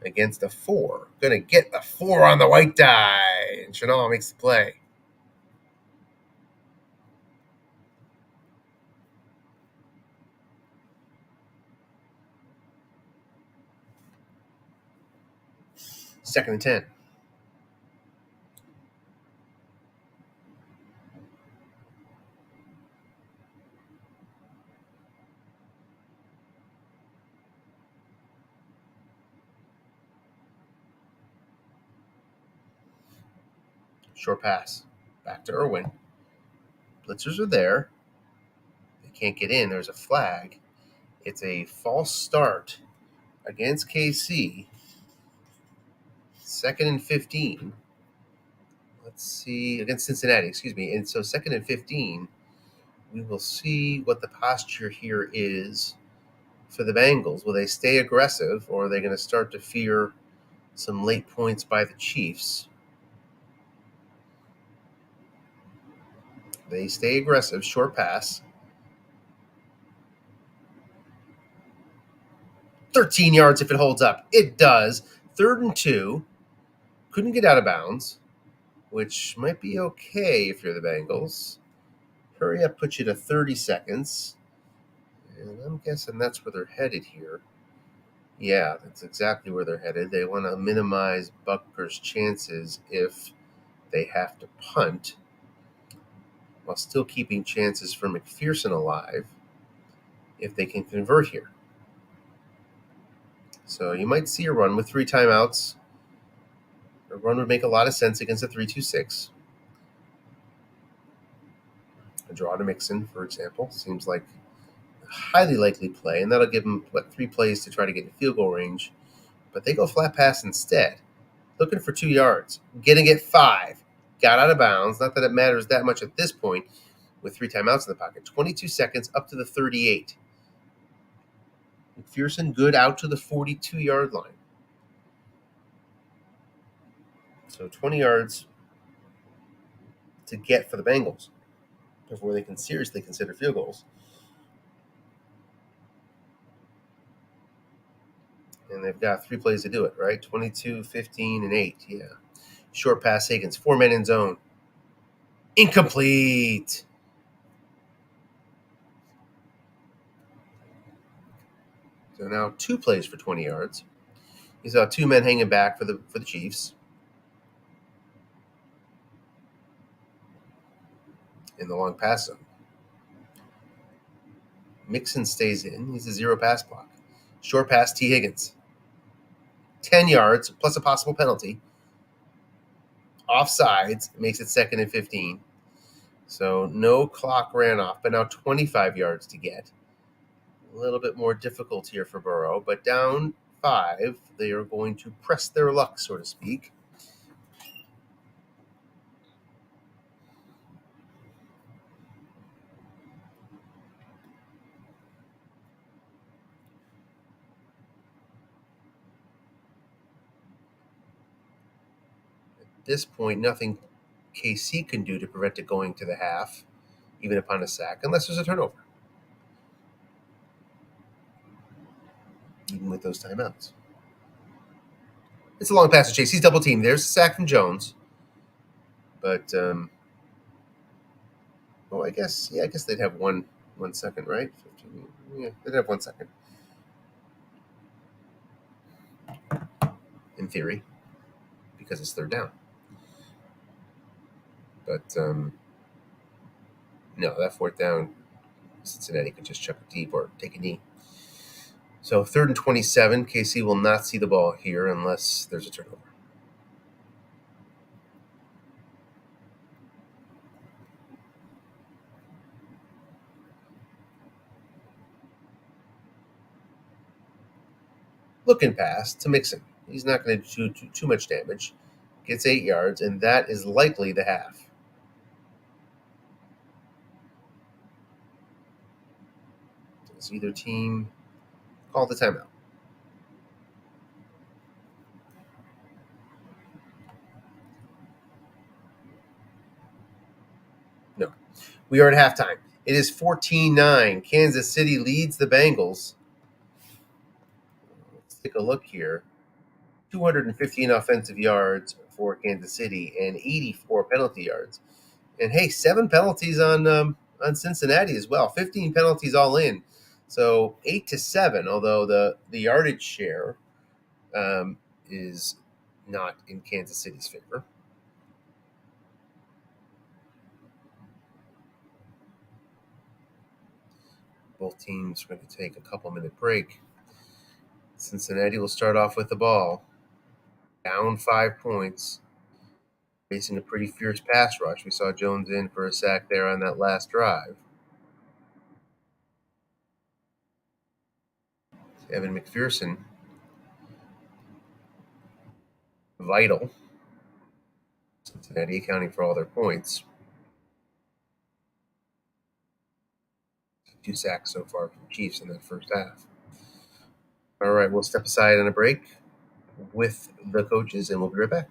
against a 4. Going to get a 4 on the white die, and Chanel makes the play. Second and 10. Short pass. Back to Irwin. Blitzers are there. They can't get in. There's a flag. It's a false start against KC. 2nd and 15. Let's see. Against Cincinnati, excuse me. And so 2nd and 15, we will see what the posture here is for the Bengals. Will they stay aggressive, or are they going to start to fear some late points by the Chiefs? They stay aggressive. Short pass. 13 yards if it holds up. It does. 3rd and 2. Couldn't get out of bounds, which might be okay if you're the Bengals. Hurry up, put you to 30 seconds. And I'm guessing that's where they're headed here. Yeah, that's exactly where they're headed. They want to minimize Bucker's chances if they have to punt, while still keeping chances for McPherson alive. if they can convert here. So you might see a run with 3 timeouts. A run would make a lot of sense against a 3-2-6. A draw to Mixon, for example, seems like a highly likely play, and that'll give them, 3 plays to try to get in field goal range. But they go flat pass instead, looking for 2 yards, getting it 5. Got out of bounds. Not that it matters that much at this point with 3 timeouts in the pocket. 22 seconds up to the 38. McPherson good out to the 42-yard line. So 20 yards to get for the Bengals before they can seriously consider field goals. And they've got 3 plays to do it, right? 22, 15, and 8. Yeah. Short pass, Higgins. 4 men in zone. Incomplete. So now 2 plays for 20 yards. You saw 2 men hanging back for the Chiefs. In the long pass zone. Mixon stays in. He's a 0 pass block. Short pass, T. Higgins. 10 yards plus a possible penalty. Offsides makes it 2nd and 15. So no clock ran off, but now 25 yards to get. A little bit more difficult here for Burrow, but down 5, they are going to press their luck, so to speak. At this point, nothing KC can do to prevent it going to the half, even upon a sack, unless there's a turnover. Even with those timeouts. It's a long pass to Chase. He's double teamed. There's a sack from Jones. But, I guess they'd have 1 second, right? 15, yeah, they'd have 1 second. In theory, because it's 3rd down. But, no, that 4th down, Cincinnati could just chuck it deep or take a knee. So 3rd and 27, KC will not see the ball here unless there's a turnover. Looking pass to Mixon. He's not going to do too much damage. Gets 8 yards, and that is likely the half. Does either team call the timeout? No. We are at halftime. It is 14-9. Kansas City leads the Bengals. Let's take a look here. 215 offensive yards for Kansas City and 84 penalty yards. And, hey, 7 penalties on Cincinnati as well. 15 penalties all in. So 8-7, although the yardage share is not in Kansas City's favor. Both teams are going to take a couple-minute break. Cincinnati will start off with the ball. Down 5 points. Facing a pretty fierce pass rush. We saw Jones in for a sack there on that last drive. Evan McPherson. Vital. Cincinnati accounting for all their points. 2 sacks so far from the Chiefs in that first half. All right, we'll step aside on a break with the coaches, and we'll be right back.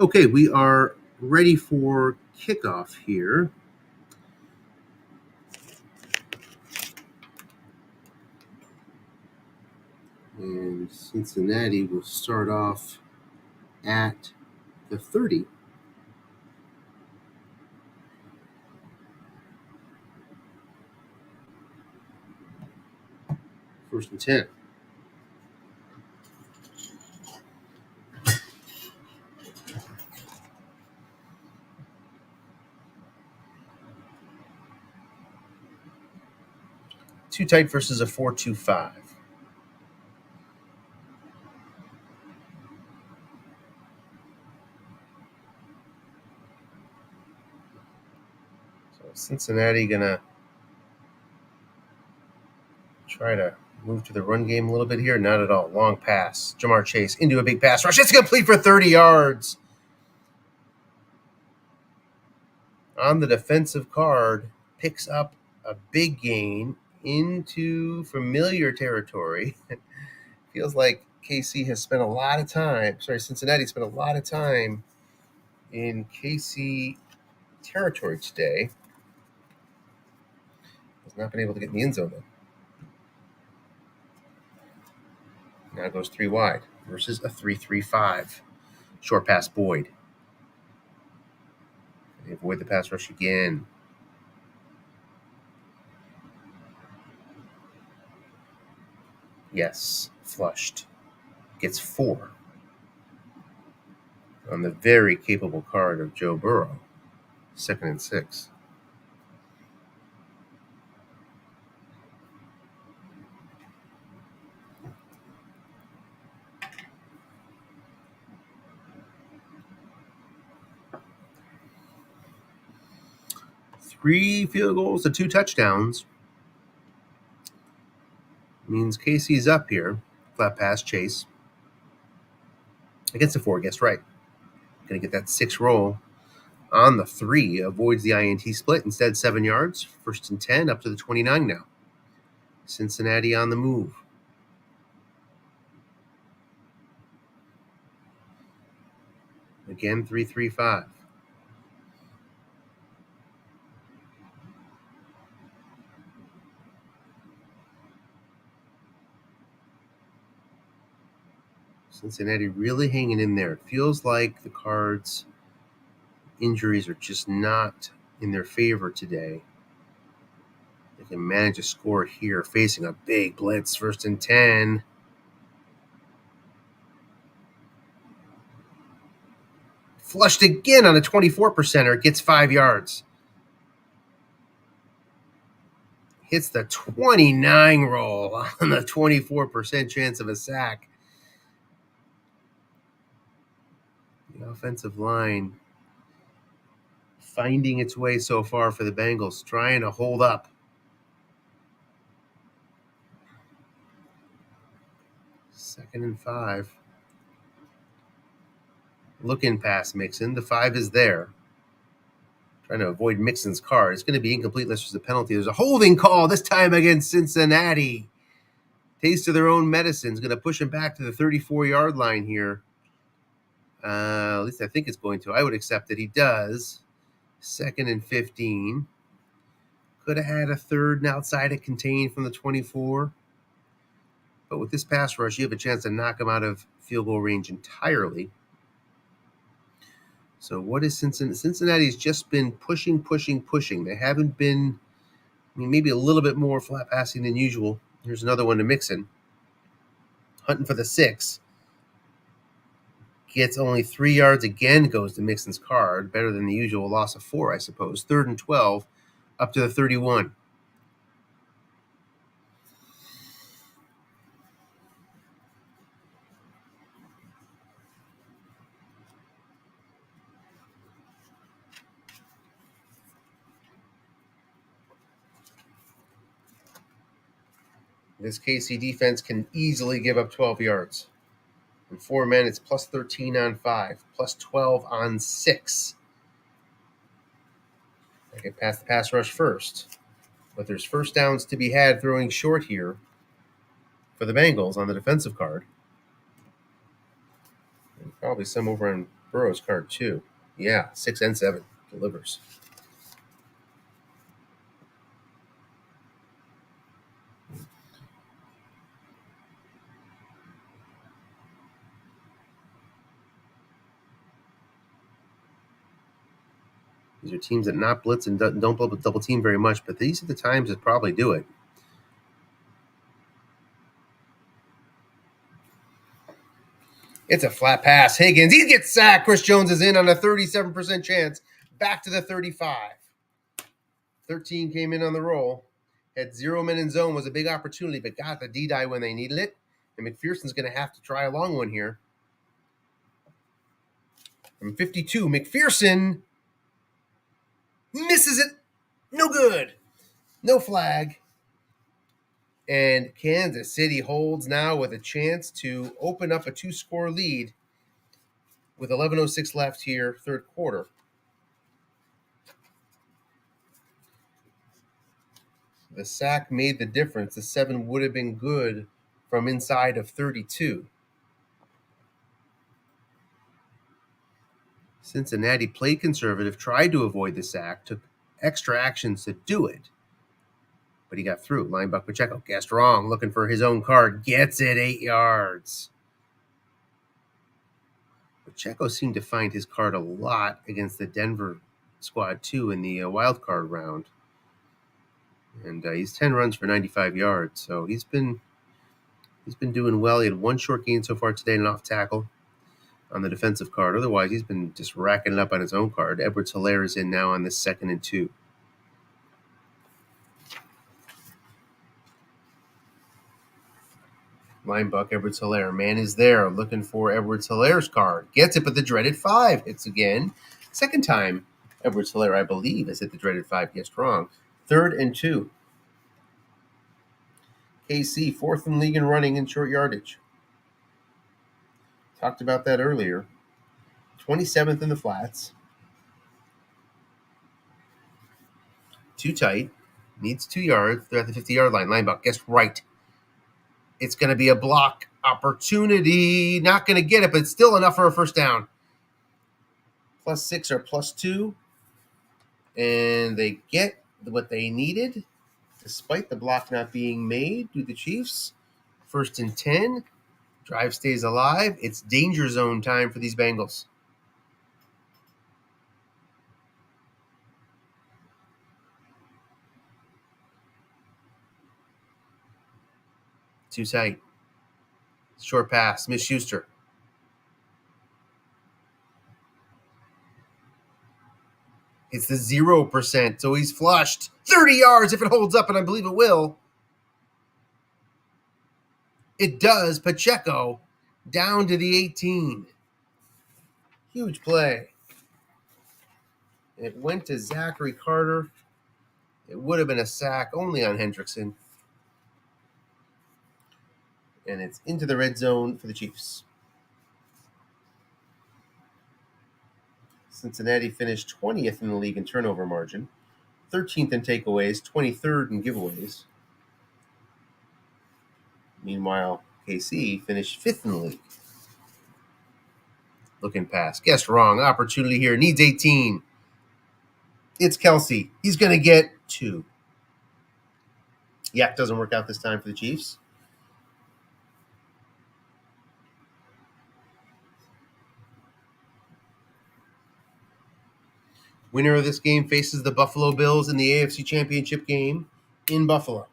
Okay, we are ready for kickoff here. And Cincinnati will start off at the 30. First and 10. Too tight versus a 4-2-5. So Cincinnati gonna try to move to the run game a little bit here. Not at all. Long pass. Jamar Chase into a big pass rush. It's complete for 30 yards. On the defensive card, picks up a big gain into familiar territory. Feels like KC has spent a lot of time. Cincinnati spent a lot of time in KC territory today. Has not been able to get in the end zone though. Now goes 3 wide versus a 3-3-5. Short pass Boyd. They avoid the pass rush again. Yes, flushed. Gets 4 on the very capable card of Joe Burrow. 2nd and 6. Three field goals to 2 touchdowns means KC's up here. Flat pass Chase. Against the 4, guess right. Going to get that 6 roll. On the 3, avoids the INT split. Instead, 7 yards. 1st and 10, up to the 29 now. Cincinnati on the move. Again, 3-3-5. Cincinnati really hanging in there. It feels like the Cards' injuries are just not in their favor today. They can manage a score here, facing a big blitz. 1st and 10. Flushed again on a 24%er. Gets 5 yards. Hits the 29 roll on the 24% chance of a sack. The offensive line finding its way so far for the Bengals, trying to hold up. 2nd and 5. Looking past Mixon. The 5 is there. Trying to avoid Mixon's card. It's going to be incomplete unless there's a penalty. There's a holding call, this time against Cincinnati. Taste of their own medicine is going to push him back to the 34-yard line here. At least I think it's going to. I would accept that he does. 2nd and 15. Could have had a 3rd and outside it contained from the 24. But with this pass rush, you have a chance to knock him out of field goal range entirely. So what is Cincinnati? Cincinnati's just been pushing. They haven't been, maybe a little bit more flat passing than usual. Here's another one to Mixon. Hunting for the 6. Gets only 3 yards again, goes to Mixon's card. Better than the usual loss of 4, I suppose. 3rd and 12, up to the 31. This KC defense can easily give up 12 yards. In 4 men, it's plus 13 on 5, plus 12 on 6. I get past the pass rush first. But there's first downs to be had throwing short here for the Bengals on the defensive card. And probably some over on Burrow's card too. Yeah, 6 and 7 delivers. These are teams that not blitz and don't double team very much, but these are the times that probably do it. It's a flat pass. Higgins, he gets sacked. Chris Jones is in on a 37% chance. Back to the 35. 13 came in on the roll. Had 0 men in zone, was a big opportunity, but got the D-die when they needed it. And McPherson's going to have to try a long one here. From 52, McPherson misses it. No good. No flag. And Kansas City holds now with a chance to open up a 2-score lead with 11:06 left here, third quarter. The sack made the difference. The 7 would have been good from inside of 32. Cincinnati played conservative, tried to avoid the sack, took extra actions to do it, but he got through. Linebacker Pacheco guessed wrong, looking for his own card, gets it 8 yards. Pacheco seemed to find his card a lot against the Denver squad too in the wild card round, and he's 10 runs for 95 yards. So he's been doing well. He had 1 short gain so far today, an off tackle on the defensive card. Otherwise, he's been just racking it up on his own card. Edwards-Helaire is in now on this 2nd and 2. Linebucker Edwards-Helaire. Man is there looking for Edwards-Helaire's card. Gets it, but the dreaded 5 hits again. Second time Edwards-Helaire, I believe, has hit the dreaded 5. Guessed wrong. 3rd and 2. KC, 4th in league in running in short yardage. Talked about that earlier. 27th in the flats. Too tight. Needs 2 yards. They're at the 50-yard line. Linebacker guessed right. It's going to be a block opportunity. Not going to get it, but it's still enough for a first down. +6 or +2. And they get what they needed, despite the block not being made. Do the Chiefs. 1st and 10. Drive stays alive. It's danger zone time for these Bengals. Too tight. Short pass. Smith-Schuster. It's the 0%, so he's flushed. 30 yards if it holds up, and I believe it will. It does. Pacheco down to the 18. Huge play. It went to Zachary Carter. It would have been a sack only on Hendrickson. And it's into the red zone for the Chiefs. Cincinnati finished 20th in the league in turnover margin, 13th in takeaways, 23rd in giveaways. Meanwhile, KC finished 5th in the league. Looking pass. Guessed wrong. Opportunity here. Needs 18. It's Kelsey. He's going to get 2. Yak doesn't work out this time for the Chiefs. Winner of this game faces the Buffalo Bills in the AFC Championship game in Buffalo.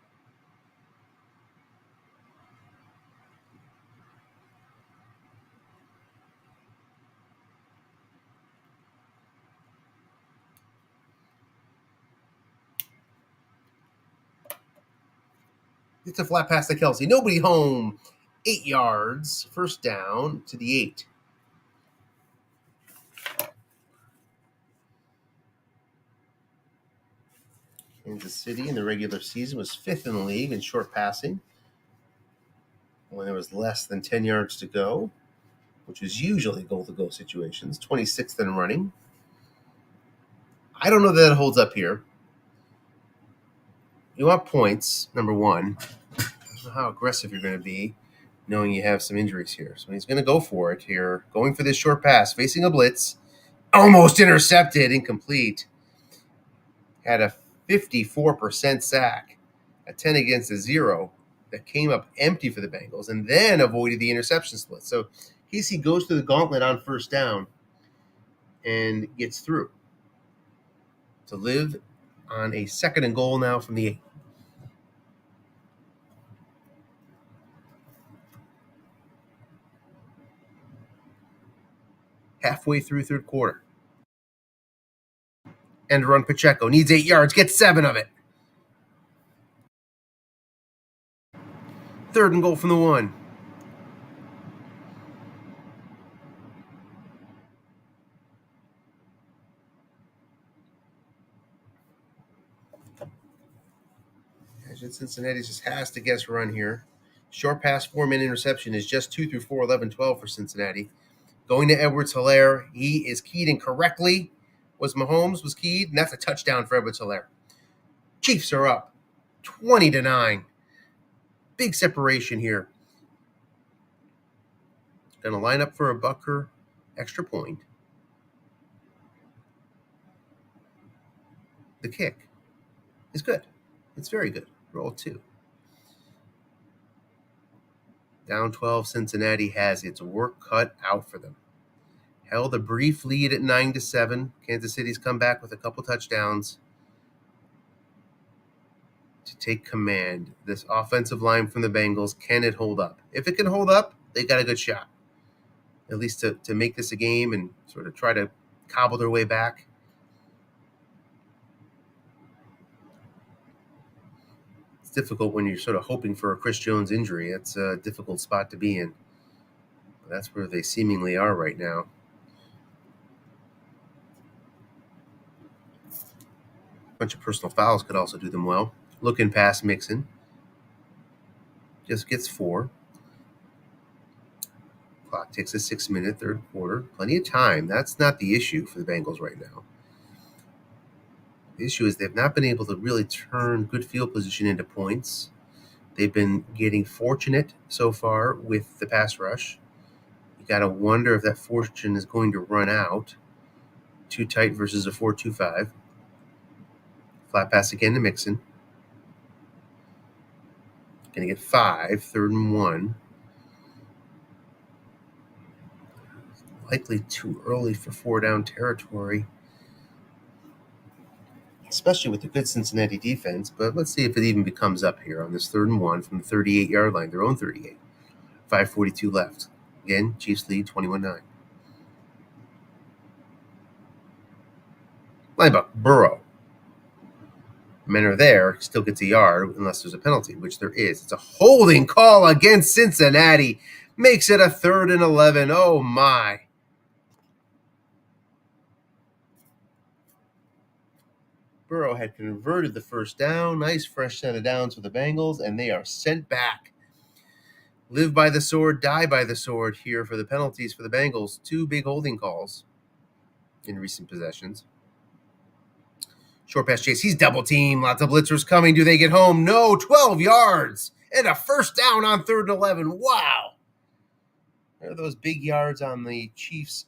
It's a flat pass to Kelsey. Nobody home. 8 yards. First down to the 8. Kansas City in the regular season was 5th in the league in short passing when there was less than 10 yards to go, which is usually goal-to-go situations. 26th in running. I don't know that it holds up here. You want points, number one. I don't know how aggressive you're going to be. knowing you have some injuries here. So he's going to go for it here, going for this short pass, facing a blitz. Almost intercepted, incomplete. Had a 54% sack, a 10 against a 0 that came up empty for the Bengals and then avoided the interception split. So KC goes to the gauntlet on first down and gets through to live on a 2nd and goal now from the 8. Halfway through third quarter. End run Pacheco needs 8 yards, gets 7 of it. 3rd and goal from the 1. Cincinnati just has to guess run here. Short pass, 4-minute interception is just 2 through 4, 11, 12 for Cincinnati. Going to Edwards-Helaire. He is keyed incorrectly. Mahomes was keyed, and that's a touchdown for Edwards-Helaire. Chiefs are up 20-9. Big separation here. Going to line up for a Bucker extra point. The kick is good. It's very good. Roll 2. Down 12, Cincinnati has its work cut out for them. Held a brief lead at 9-7. Kansas City's come back with a couple touchdowns to take command. This offensive line from the Bengals, can it hold up? If it can hold up, they got a good shot, at least to make this a game and sort of try to cobble their way back. It's difficult when you're sort of hoping for a Chris Jones injury. It's a difficult spot to be in. But that's where they seemingly are right now. A bunch of personal fouls could also do them well. Looking past Mixon. Just gets 4. Clock takes a 6-minute third quarter. Plenty of time. That's not the issue for the Bengals right now. The issue is they've not been able to really turn good field position into points. They've been getting fortunate so far with the pass rush. You got to wonder if that fortune is going to run out. Too tight versus a 4-2-5. Flat pass again to Mixon. Going to get 5, 3rd and 1. Likely too early for 4-down territory, especially with the good Cincinnati defense. But let's see if it even becomes up here on this 3rd and 1 from the 38-yard line, their own 38. 5:42 left. Again, Chiefs lead 21-9. Linebacker, Burrow. Men are there, still gets a yard unless there's a penalty, which there is. It's a holding call against Cincinnati. Makes it a 3rd and 11. Oh, my. Burrow had converted the first down. Nice fresh set of downs for the Bengals, and they are sent back. Live by the sword, die by the sword here for the penalties for the Bengals. 2 big holding calls in recent possessions. Short pass chase. He's double teamed. Lots of blitzers coming. Do they get home? No. 12 yards and a first down on 3rd and 11. Wow. There are those big yards on the Chiefs'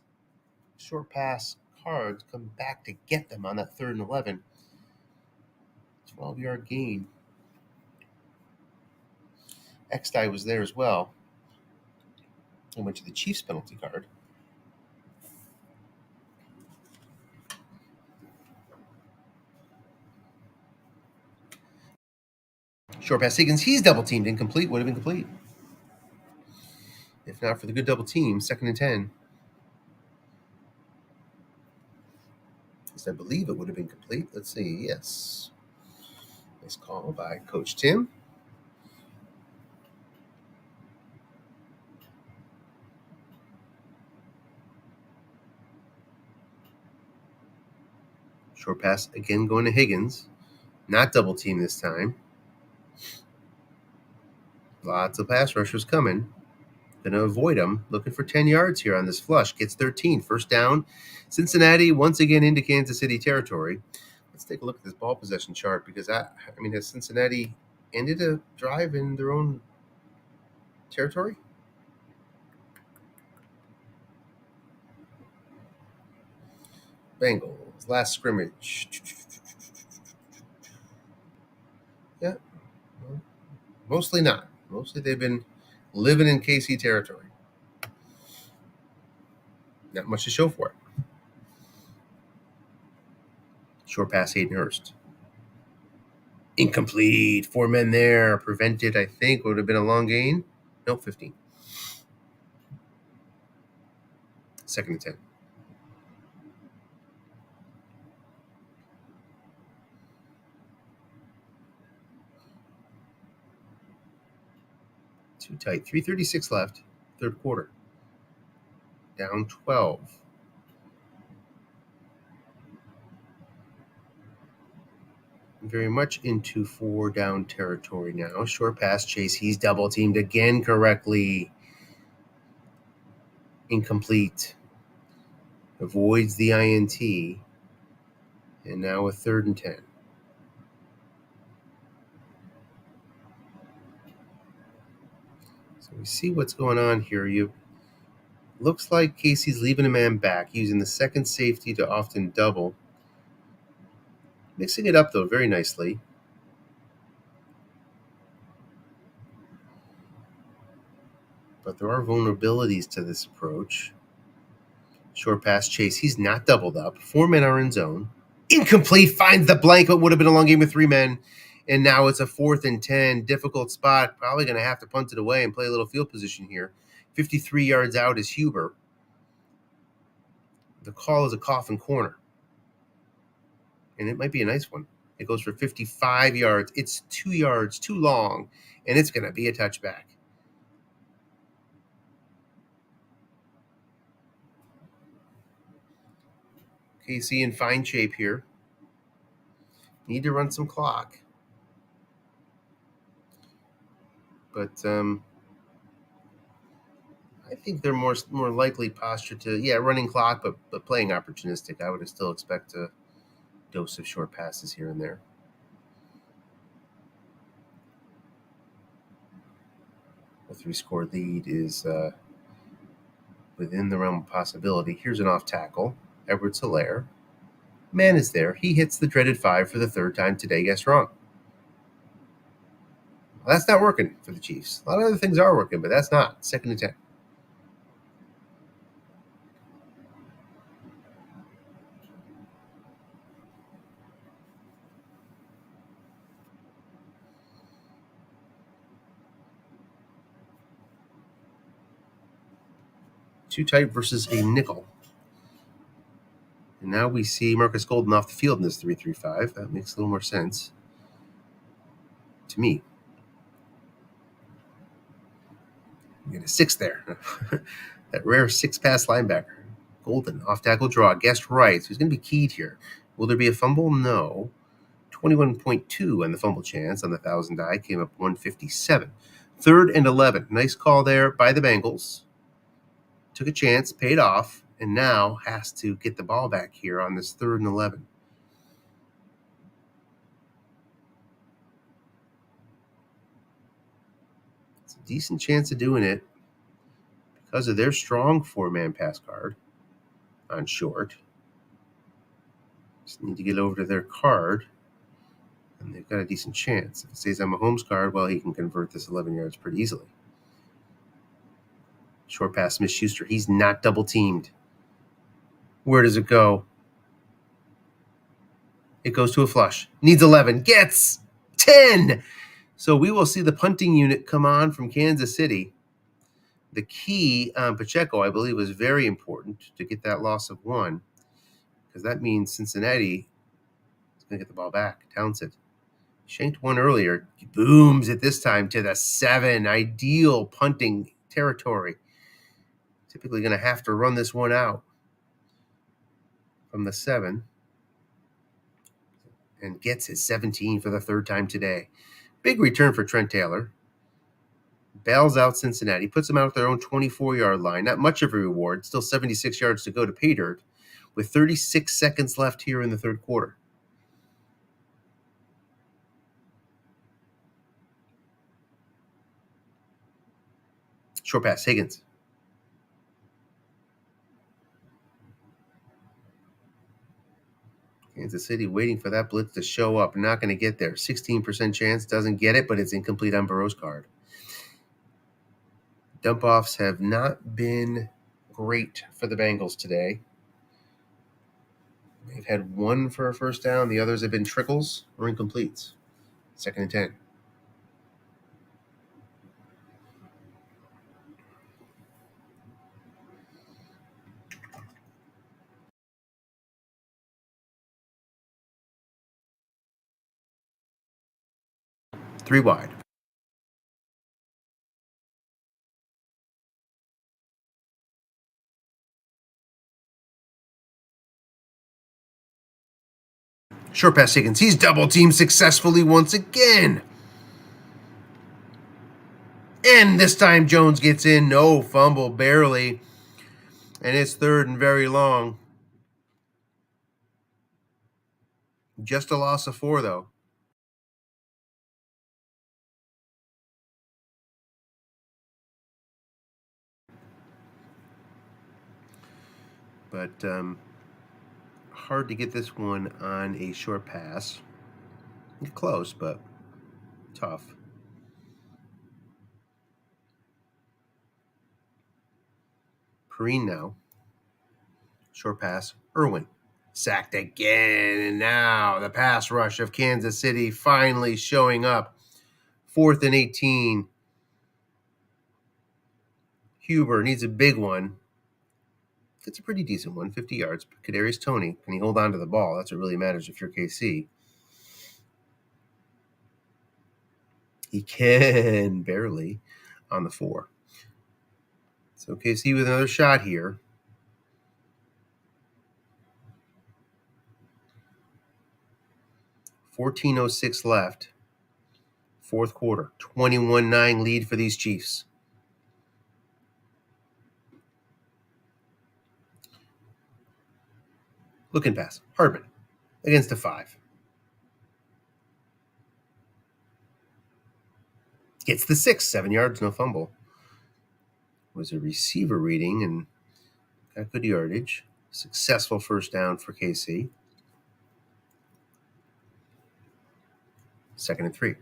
short pass cards. Come back to get them on that 3rd and 11. 12-yard gain. X-Dye was there as well. And went to the Chiefs penalty card. Short pass Higgins. He's double teamed. Incomplete. Would have been complete. If not for the good double team. 2nd and 10. I believe it would have been complete. Let's see. Yes. Nice call by Coach Tim. Short pass again going to Higgins. Not double team this time. Lots of pass rushers coming. Going to avoid them. Looking for 10 yards here on this flush. Gets 13. First down. Cincinnati once again into Kansas City territory. Let's take a look at this ball possession chart because, has Cincinnati ended a drive in their own territory? Bengals, last scrimmage. Yeah, well, mostly not. Mostly they've been living in KC territory. Not much to show for it. Short pass, Hayden Hurst. Incomplete. 4 men there. Prevented, I think. Would have been a long gain. No, 15. Second and 10. Too tight. 3:36 left. Third quarter. Down 12. Very much into 4 down territory now. Short pass, Chase. He's double teamed again correctly. Incomplete. Avoids the INT. And now a 3rd and 10. So we see what's going on here. Looks like Casey's leaving a man back, using the second safety to often double. Mixing it up, though, very nicely. But there are vulnerabilities to this approach. Short pass, Chase. He's not doubled up. 4 men are in zone. Incomplete. Finds the blank. It would have been a long game with 3 men. And now it's a 4th and 10. Difficult spot. Probably going to have to punt it away and play a little field position here. 53 yards out is Huber. The call is a coffin corner. And it might be a nice one. It goes for 55 yards. It's 2 yards too long. And it's going to be a touchback. KC in fine shape here. Need to run some clock. But I think they're more likely posture to, running clock, but playing opportunistic. I would still expect a dose of short passes here and there. A 3-score lead is within the realm of possibility. Here's an off tackle. Edwards-Helaire. Man is there. He hits the dreaded 5 for the 3rd time today. Guess wrong. Well, that's not working for the Chiefs. A lot of other things are working, but that's not. 2nd and 10. Too tight versus a nickel. And now we see Marcus Golden off the field in this 3-3-5. That makes a little more sense to me. You get a 6 there. That rare 6-pass linebacker. Golden, off tackle draw. Guessed right. So he's going to be keyed here. Will there be a fumble? No. 21.2 on the fumble chance on the 1,000 die. Came up 157. 3rd and 11. Nice call there by the Bengals. Took a chance, paid off, and now has to get the ball back here on this 3rd and 11. It's a decent chance of doing it because of their strong 4-man pass guard on short. Just need to get over to their card, and they've got a decent chance. If it stays on Mahomes' card, well, he can convert this 11 yards pretty easily. Short pass, Smith-Schuster. He's not double-teamed. Where does it go? It goes to a flush. Needs 11. Gets 10. So we will see the punting unit come on from Kansas City. The key on Pacheco, I believe, was very important to get that loss of 1, because that means Cincinnati is going to get the ball back. Townsend shanked 1 earlier. Booms it this time to the 7. Ideal punting territory. Typically going to have to run this one out from the 7. And gets his 17 for the 3rd time today. Big return for Trent Taylor. Bails out Cincinnati. Puts them out at their own 24-yard line. Not much of a reward. Still 76 yards to go to pay dirt with 36 seconds left here in the 3rd quarter. Short pass, Higgins. Kansas City waiting for that blitz to show up. Not going to get there. 16% chance, doesn't get it, but it's incomplete on Burrow's card. Dump-offs have not been great for the Bengals today. They've had one for a first down. The others have been trickles or incompletes. 2nd and 10. Three wide. Short pass Higgins. He's double teamed successfully once again. And this time Jones gets in. No fumble, barely. And it's 3rd and very long. Just a loss of 4, though. But hard to get this one on a short pass. Close, but tough. Perrine now. Short pass. Irwin. Sacked again. And now the pass rush of Kansas City finally showing up. 4th and 18. Huber needs a big one. It's a pretty decent one, 50 yards. Kadarius Toney, can he hold on to the ball? That's what really matters if you're KC. He can, barely, on the 4. So KC with another shot here. 14:06 left. 4th quarter. 21-9 lead for these Chiefs. Looking pass. Hardman against a 5. Gets the 6. 7 yards, no fumble. Was a receiver reading and got good yardage. Successful first down for KC. 2nd and 3.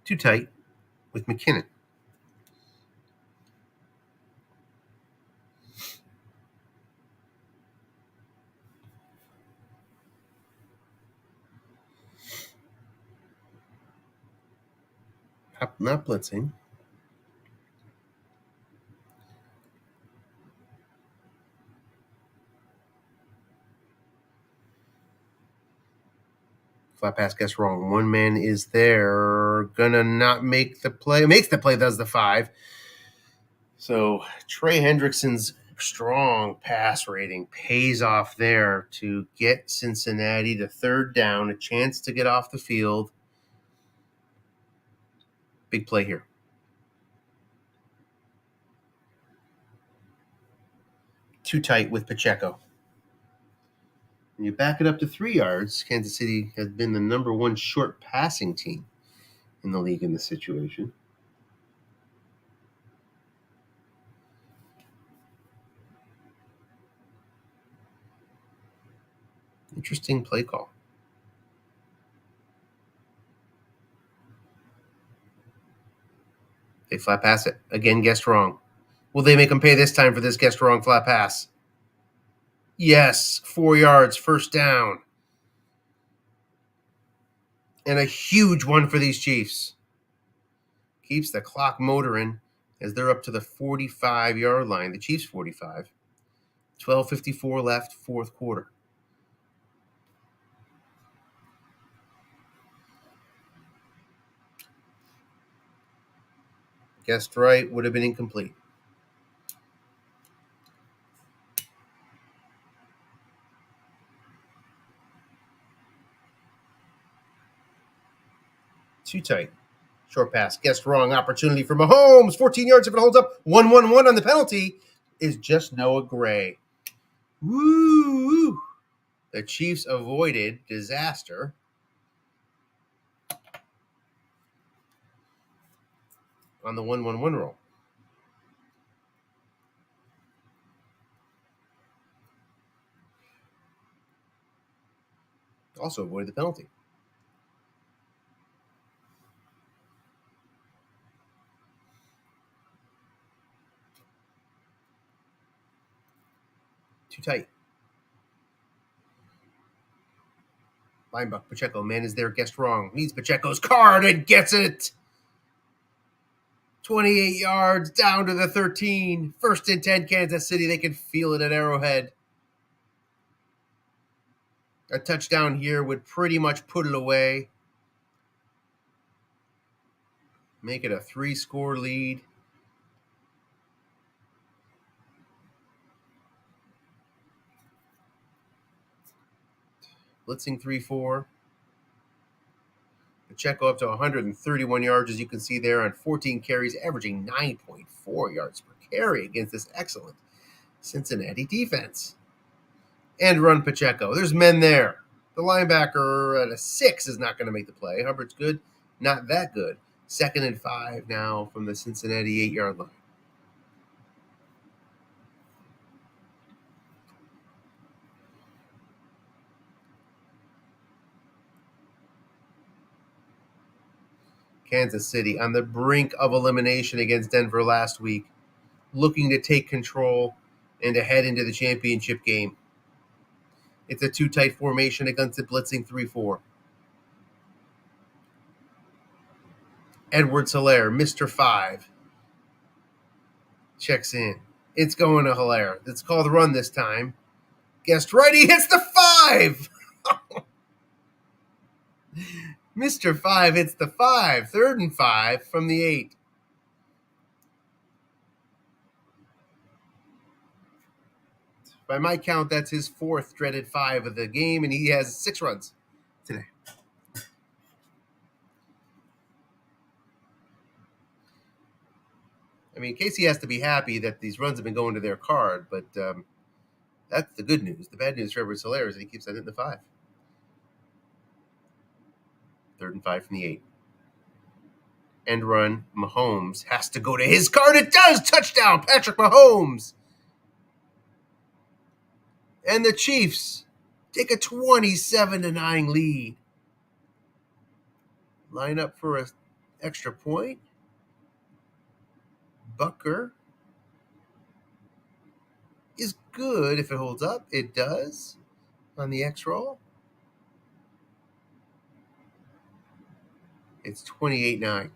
Too tight with McKinnon. Not blitzing. Flat pass gets wrong. One man is there. Gonna not make the play. Makes the play, does the 5. So Trey Hendrickson's strong pass rating pays off there to get Cincinnati to 3rd down, a chance to get off the field. Big play here. Too tight with Pacheco. When you back it up to 3 yards, Kansas City has been the number 1 short passing team in the league in this situation. Interesting play call. They flat pass it. Again, guessed wrong. Will they make him pay this time for this guessed wrong flat pass? Yes, 4 yards, first down. And a huge one for these Chiefs. Keeps the clock motoring as they're up to the 45-yard line. The Chiefs 45. 12:54 left, 4th quarter. Guessed right, would have been incomplete. Too tight. Short pass. Guessed wrong. Opportunity for Mahomes. 14 yards if it holds up. 1-1-1 on the penalty is just Noah Gray. Woo! The Chiefs avoided disaster. on the 1-1-1 roll. Also avoided the penalty. Too tight. Linebucker Pacheco, man is there, guessed wrong. Needs Pacheco's card and gets it. 28 yards down to the 13. 1st and 10, Kansas City. They can feel it at Arrowhead. A touchdown here would pretty much put it away. Make it a 3-score lead. Blitzing 3-4. Pacheco up to 131 yards, as you can see there, on 14 carries, averaging 9.4 yards per carry against this excellent Cincinnati defense. And run Pacheco. There's men there. The linebacker at a 6 is not going to make the play. Hubbard's good, not that good. 2nd and 5 now from the Cincinnati 8-yard line. Kansas City on the brink of elimination against Denver last week, looking to take control and to head into the championship game. It's a too-tight formation against the blitzing 3-4. Edwards-Helaire, Mr. 5, checks in. It's going to Helaire. It's called a run this time. Guessed right, he hits the 5! Mr. 5 hits the 5. 3rd and 5 from the 8. By my count, that's his 4th dreaded 5 of the game, and he has 6 runs today. I mean, KC has to be happy that these runs have been going to their card, but that's the good news. The bad news for Edwards-Helaire is that he keeps hitting the 5. 3rd and 5 from the 8. End run. Mahomes has to go to his card. It does! Touchdown, Patrick Mahomes! And the Chiefs take a 27-9 lead. Line up for an extra point. Bucker is good if it holds up. It does on the X roll. It's 28-9.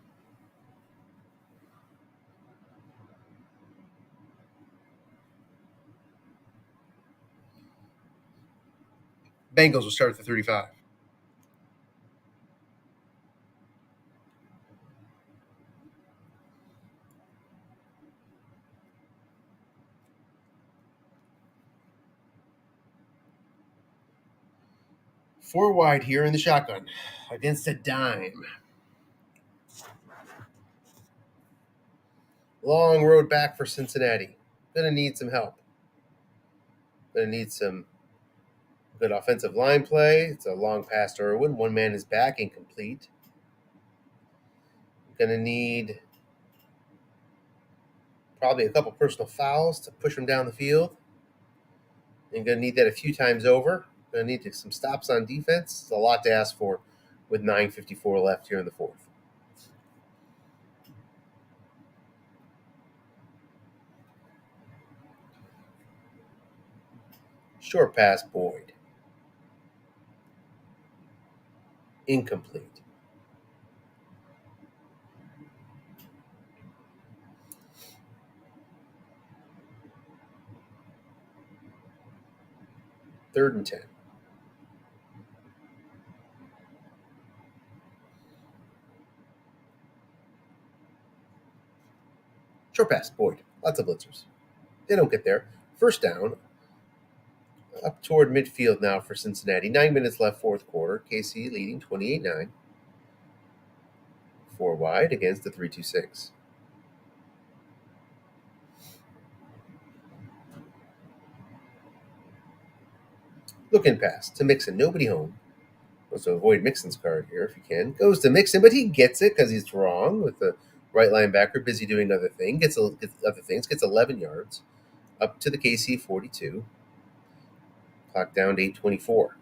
Bengals will start at the 35. Four wide here in the shotgun against a dime. Long road back for Cincinnati. Going to need some help. Going to need some good offensive line play. It's a long pass to Irwin. One man is back, incomplete. Going to need probably a couple personal fouls to push him down the field. And going to need that a few times over. Going to need some stops on defense. It's a lot to ask for with 9:54 left here in the 4th. Short pass, Boyd. Incomplete. Third and 10. Short pass, Boyd. Lots of blitzers. They don't get there. First down. Up toward midfield now for Cincinnati. 9 minutes left, 4th quarter. KC leading 28-9. 4 wide against the 3-2-6. Looking pass to Mixon. Nobody home. Wants to avoid Mixon's card here if he can. Goes to Mixon, but he gets it because he's wrong with the Right linebacker, busy doing other gets 11 yards, up to the KC 42. Clock down to 8:24.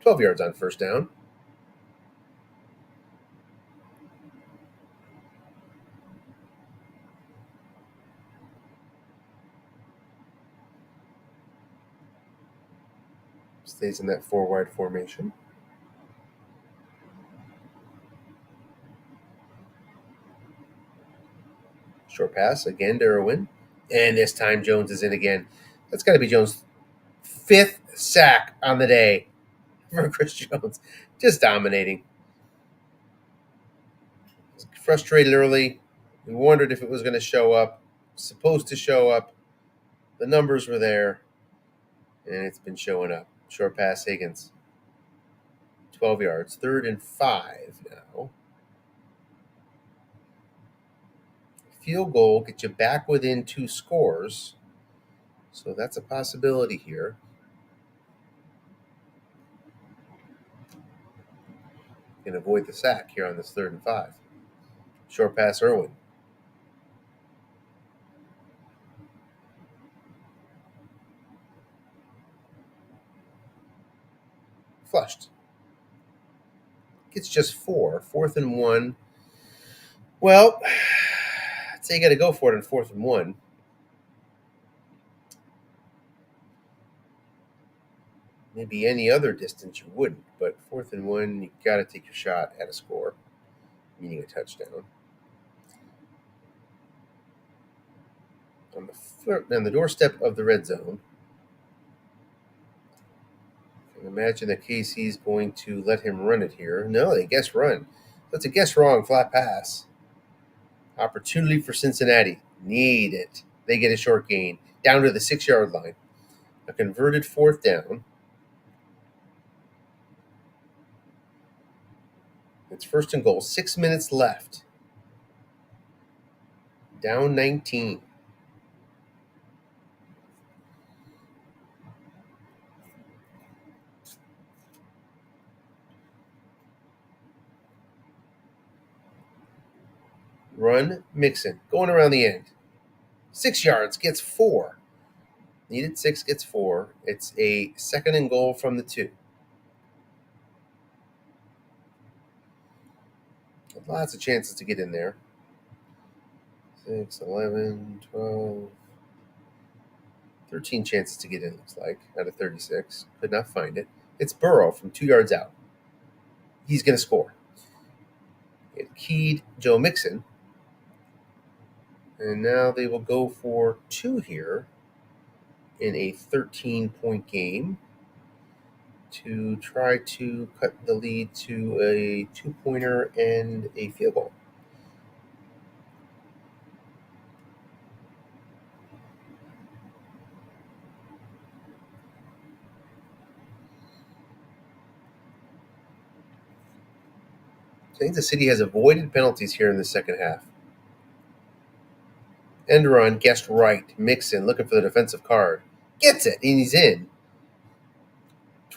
$12 yards on first down. Stays in that 4-wide formation. Short pass again to Irwin. And this time Jones is in again. That's got to be Jones' 5th sack on the day for Chris Jones. Just dominating. Frustrated early. We wondered if it was going to show up. Supposed to show up. The numbers were there. And it's been showing up. Short pass, Higgins. 12 yards. 3rd and 5 now. Field goal gets you back within 2 scores. So that's a possibility here. You can avoid the sack here on this 3rd and 5. Short pass, Irwin. Flushed. Gets just 4. 4th and 1. Well, I'd say you got to go for it on 4th and 1. Maybe any other distance you wouldn't, but 4th and 1, you got to take your shot at a score, meaning a touchdown. On the doorstep of the red zone, I can imagine that KC's going to let him run it here. No, they guess run. That's a guess wrong flat pass. Opportunity for Cincinnati. Need it. They get a short gain down to the 6-yard line. A converted 4th down. It's 1st and goal. 6 minutes left. Down 19. Run, Mixon. Going around the end. 6 yards. Gets 4. Needed 6. Gets 4. It's a 2nd and goal from the 2. Lots of chances to get in there. 6, 11, 12, 13 chances to get in, looks like, out of 36. Could not find it. It's Burrow from 2 yards out. He's going to score. It keyed Joe Mixon. And now they will go for 2 here in a 13-point game to try to cut the lead to a 2-pointer and a field goal. Kansas City has avoided penalties here in the second half. End run, guessed right. Mixon looking for the defensive card. Gets it, and he's in.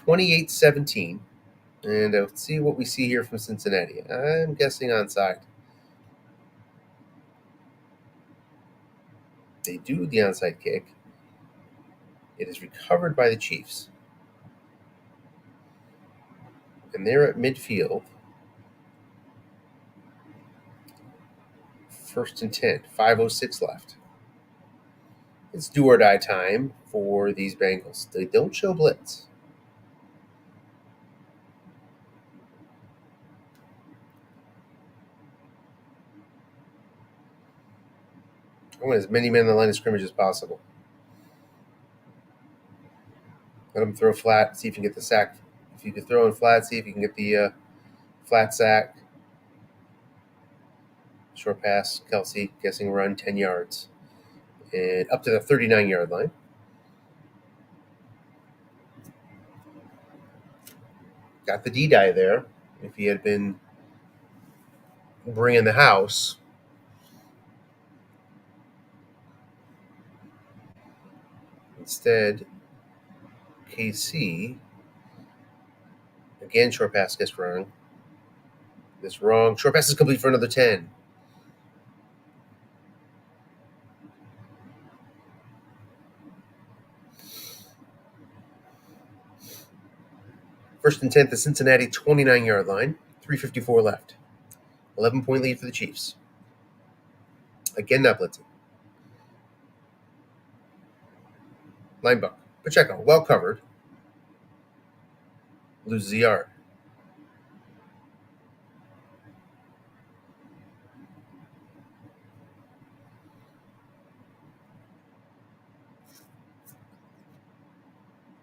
28-17. And let's see what we see here from Cincinnati. I'm guessing onside. They do the onside kick. It is recovered by the Chiefs. And they're at midfield. 1st and 10. 5:06 left. It's do or die time for these Bengals. They don't show blitz. I want as many men on the line of scrimmage as possible. Let them throw flat, see if you can get the sack. If you can throw in flat, see if you can get the flat sack. Short pass, Kelsey, guessing run, 10 yards. And up to the 39-yard line. Got the D-die there. If he had been bringing the house. Instead, KC, again, short pass gets wrong. This wrong. Short pass is complete for another 10. First and 10th, the Cincinnati 29-yard line. 3:54 left. 11-point lead for the Chiefs. Again, not blitzing. Linebacker. Pacheco, well covered. Loses a yard.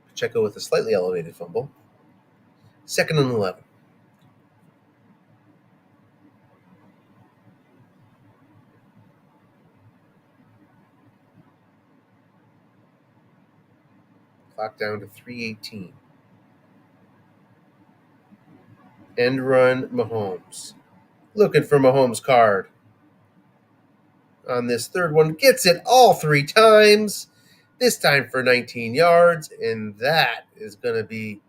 Pacheco with a slightly elevated fumble. 2nd and 11. Clock down to 3:18. End run Mahomes. Looking for Mahomes' card. On this third one, gets it all 3 times. This time for 19 yards, and that is going to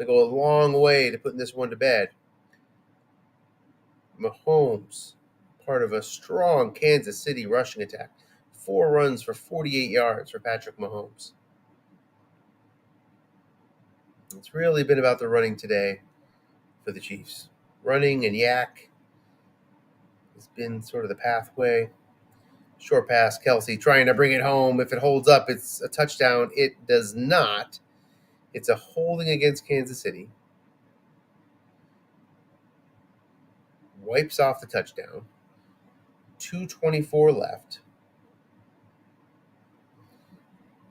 go a long way to putting this one to bed. Mahomes, part of a strong Kansas City rushing attack. 4 runs for 48 yards for Patrick Mahomes. It's really been about the running today for the Chiefs. Running and yak has been sort of the pathway. Short pass, Kelsey trying to bring it home. If it holds up, it's a touchdown. It does not. It's a holding against Kansas City. Wipes off the touchdown. 2:24 left.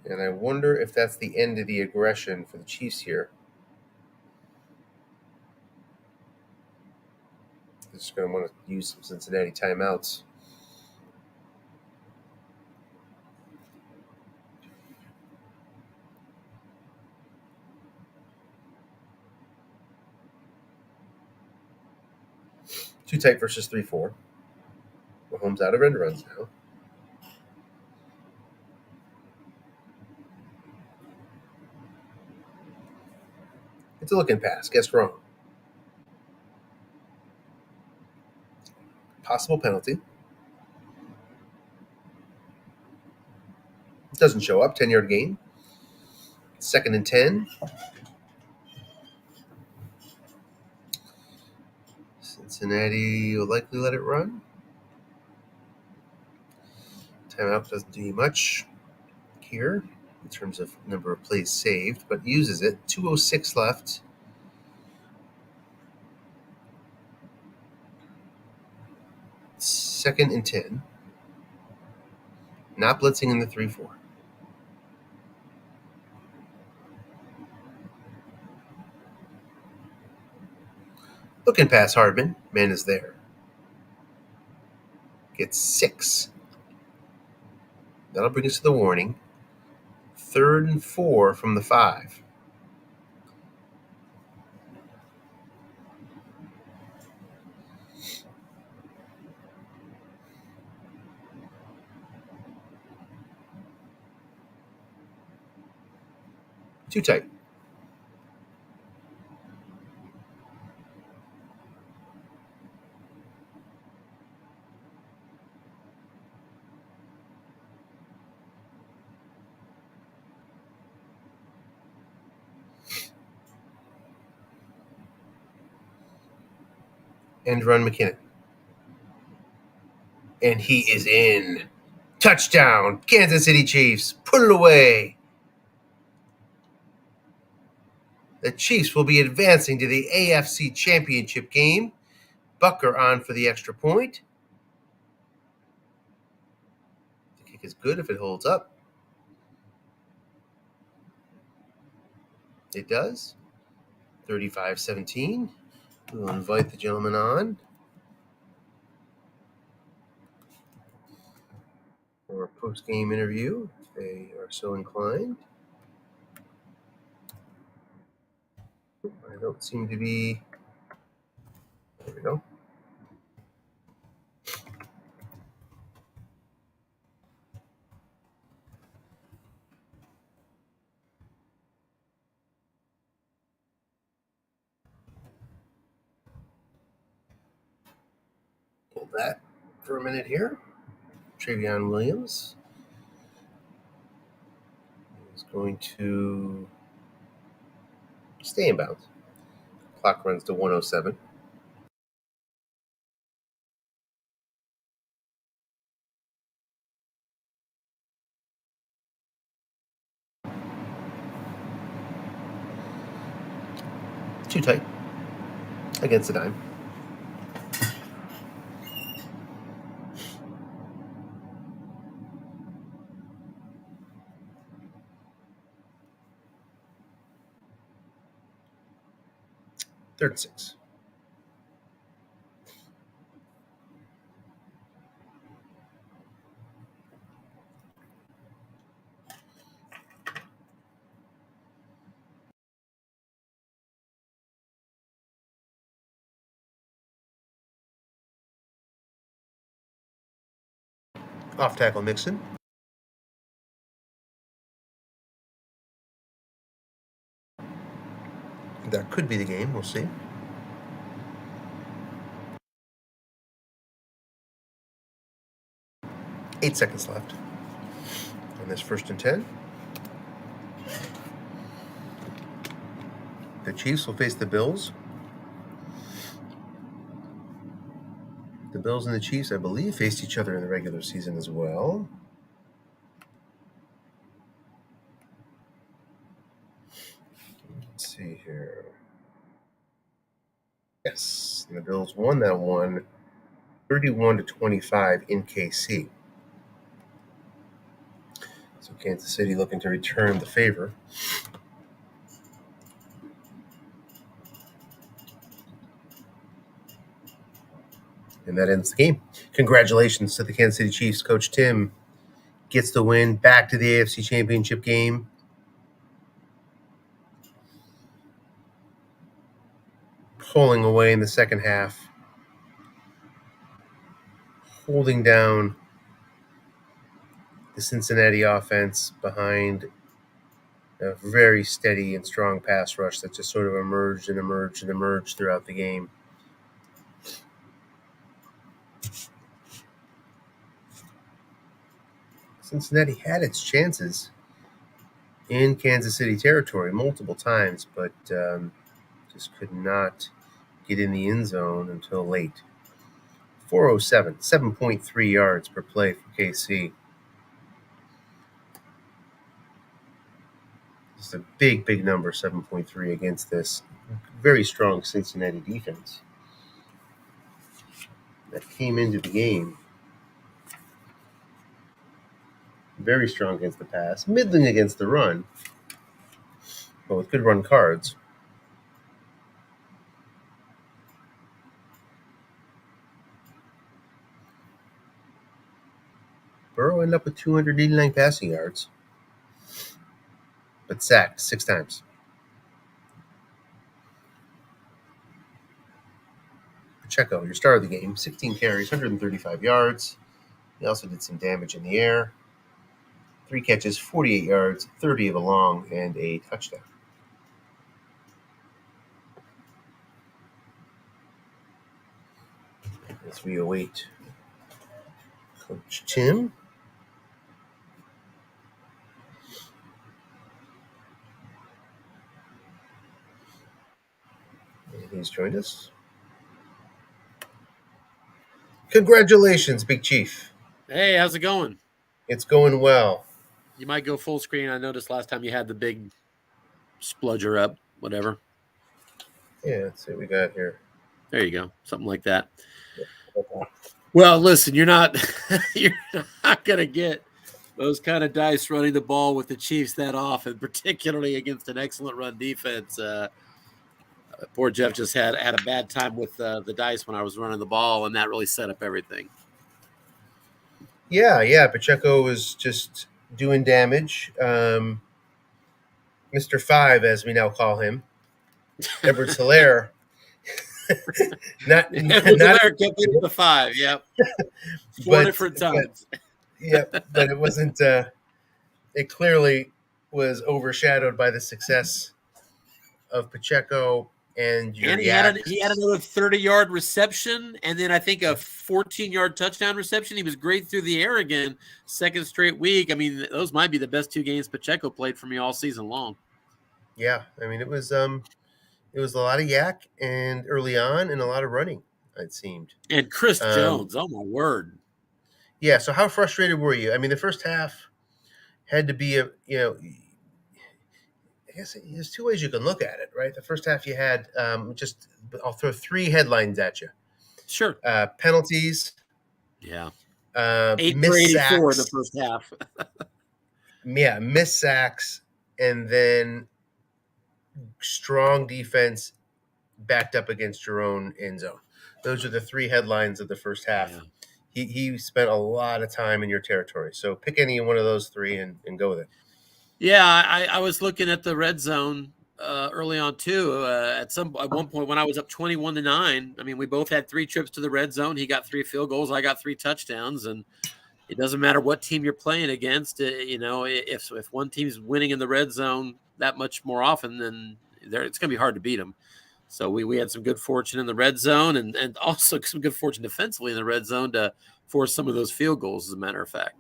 And I wonder if that's the end of the aggression for the Chiefs here. They're just going to want to use some Cincinnati timeouts. Too tight versus 3-4. Mahomes out of end runs now. It's a looking pass. Guess wrong. Possible penalty. It doesn't show up. 10-yard gain. 2nd and 10. Cincinnati will likely let it run. Timeout doesn't do you much here in terms of number of plays saved, but uses it. 2:06 left. Second and 10. Not blitzing in the 3-4. Looking past Hardman. Man is there. Gets 6. That'll bring us to the warning. 3rd and 4 from the 5. Too tight. End run McKinnon. And he is in. Touchdown. Kansas City Chiefs. Put it away. The Chiefs will be advancing to the AFC Championship game. Bucker on for the extra point. The kick is good if it holds up. It does. 35-17. We'll invite the gentleman on for a post-game interview if they are so inclined. I don't seem to be. There we go. hold that for a minute here. Travion Williams is going to stay in bounds. Clock runs to 107. Too tight against the dime. Third and 6. Off tackle Nixon. That could be the game. We'll see. 8 seconds left on this 1st and 10. The Chiefs will face the Bills. The Bills and the Chiefs, I believe, faced each other in the regular season as well. Let's see here. Yes, and the Bills won that one 31-25 in KC. So Kansas City looking to return the favor. And that ends the game. Congratulations to the Kansas City Chiefs. Coach Tim gets the win, back to the AFC Championship game. Pulling away in the second half. Holding down the Cincinnati offense behind a very steady and strong pass rush that just sort of emerged throughout the game. Cincinnati had its chances in Kansas City territory multiple times, but just could not get in the end zone until late. 407, 7.3 yards per play for KC. Just a big number, 7.3 against this very strong Cincinnati defense that came into the game. Very strong against the pass, middling against the run, but with good run cards. Burrow ended up with 289 passing yards, but sacked 6 times. Pacheco, your star of the game, 16 carries, 135 yards. He also did some damage in the air. 3 catches, 48 yards, 30 of a long, and a touchdown. As we await Coach Tim. He's joined us. Congratulations, Big Chief. Hey, how's it going? It's going well. You might go full screen. I noticed last time you had the big spludger up, whatever. Yeah, let's see what we got here. There you go. Something like that. Well, listen, you're not gonna get those kind of dice running the ball with the Chiefs that often, particularly against an excellent run defense. Poor Jeff just had a bad time with the dice when I was running the ball, and that really set up everything. Yeah. Pacheco was just doing damage. Mr. 5, as we now call him, Edwards Hilaire. Hilaire kept hitting the 5. Yep. 4 different times. But it wasn't. It clearly was overshadowed by the success of Pacheco. and your And he had another 30-yard reception, and then I think a 14-yard touchdown reception. He was great through the air again, second straight week. I mean, those might be the best 2 games Pacheco played for me all season long. Yeah, I mean, it was a lot of yak and early on and a lot of running, it seemed. And Chris Jones, oh my word. Yeah, so how frustrated were you? I mean, the first half had to be I guess there's 2 ways you can look at it, right? The first half you had I'll throw 3 headlines at you. Sure. Penalties. Yeah. 8 for 84 sacks. in the first half. Yeah, missed sacks, and then strong defense backed up against your own end zone. Those are the 3 headlines of the first half. Yeah. He spent a lot of time in your territory. So pick any one of those 3 and go with it. Yeah, I was looking at the red zone early on too. At one point when I was up 21-9, I mean, we both had 3 trips to the red zone. He got 3 field goals. I got 3 touchdowns, and it doesn't matter what team you're playing against. If one team's winning in the red zone that much more often, then it's going to be hard to beat them. So we had some good fortune in the red zone, and also some good fortune defensively in the red zone to force some of those field goals, as a matter of fact.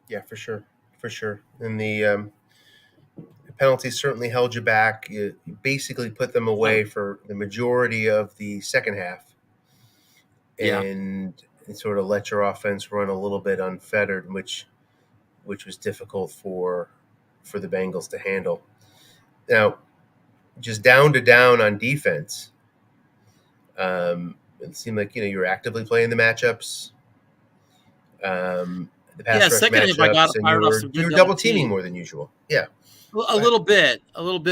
Yeah, for sure. And the penalties certainly held you back. You basically put them away for the majority of the second half, and it sort of let your offense run a little bit unfettered, which was difficult for the Bengals to handle. Now, just down on defense, it seemed like you were actively playing the matchups. The pass rush matchups, and you were double teaming more than usual. Yeah. Well, a little bit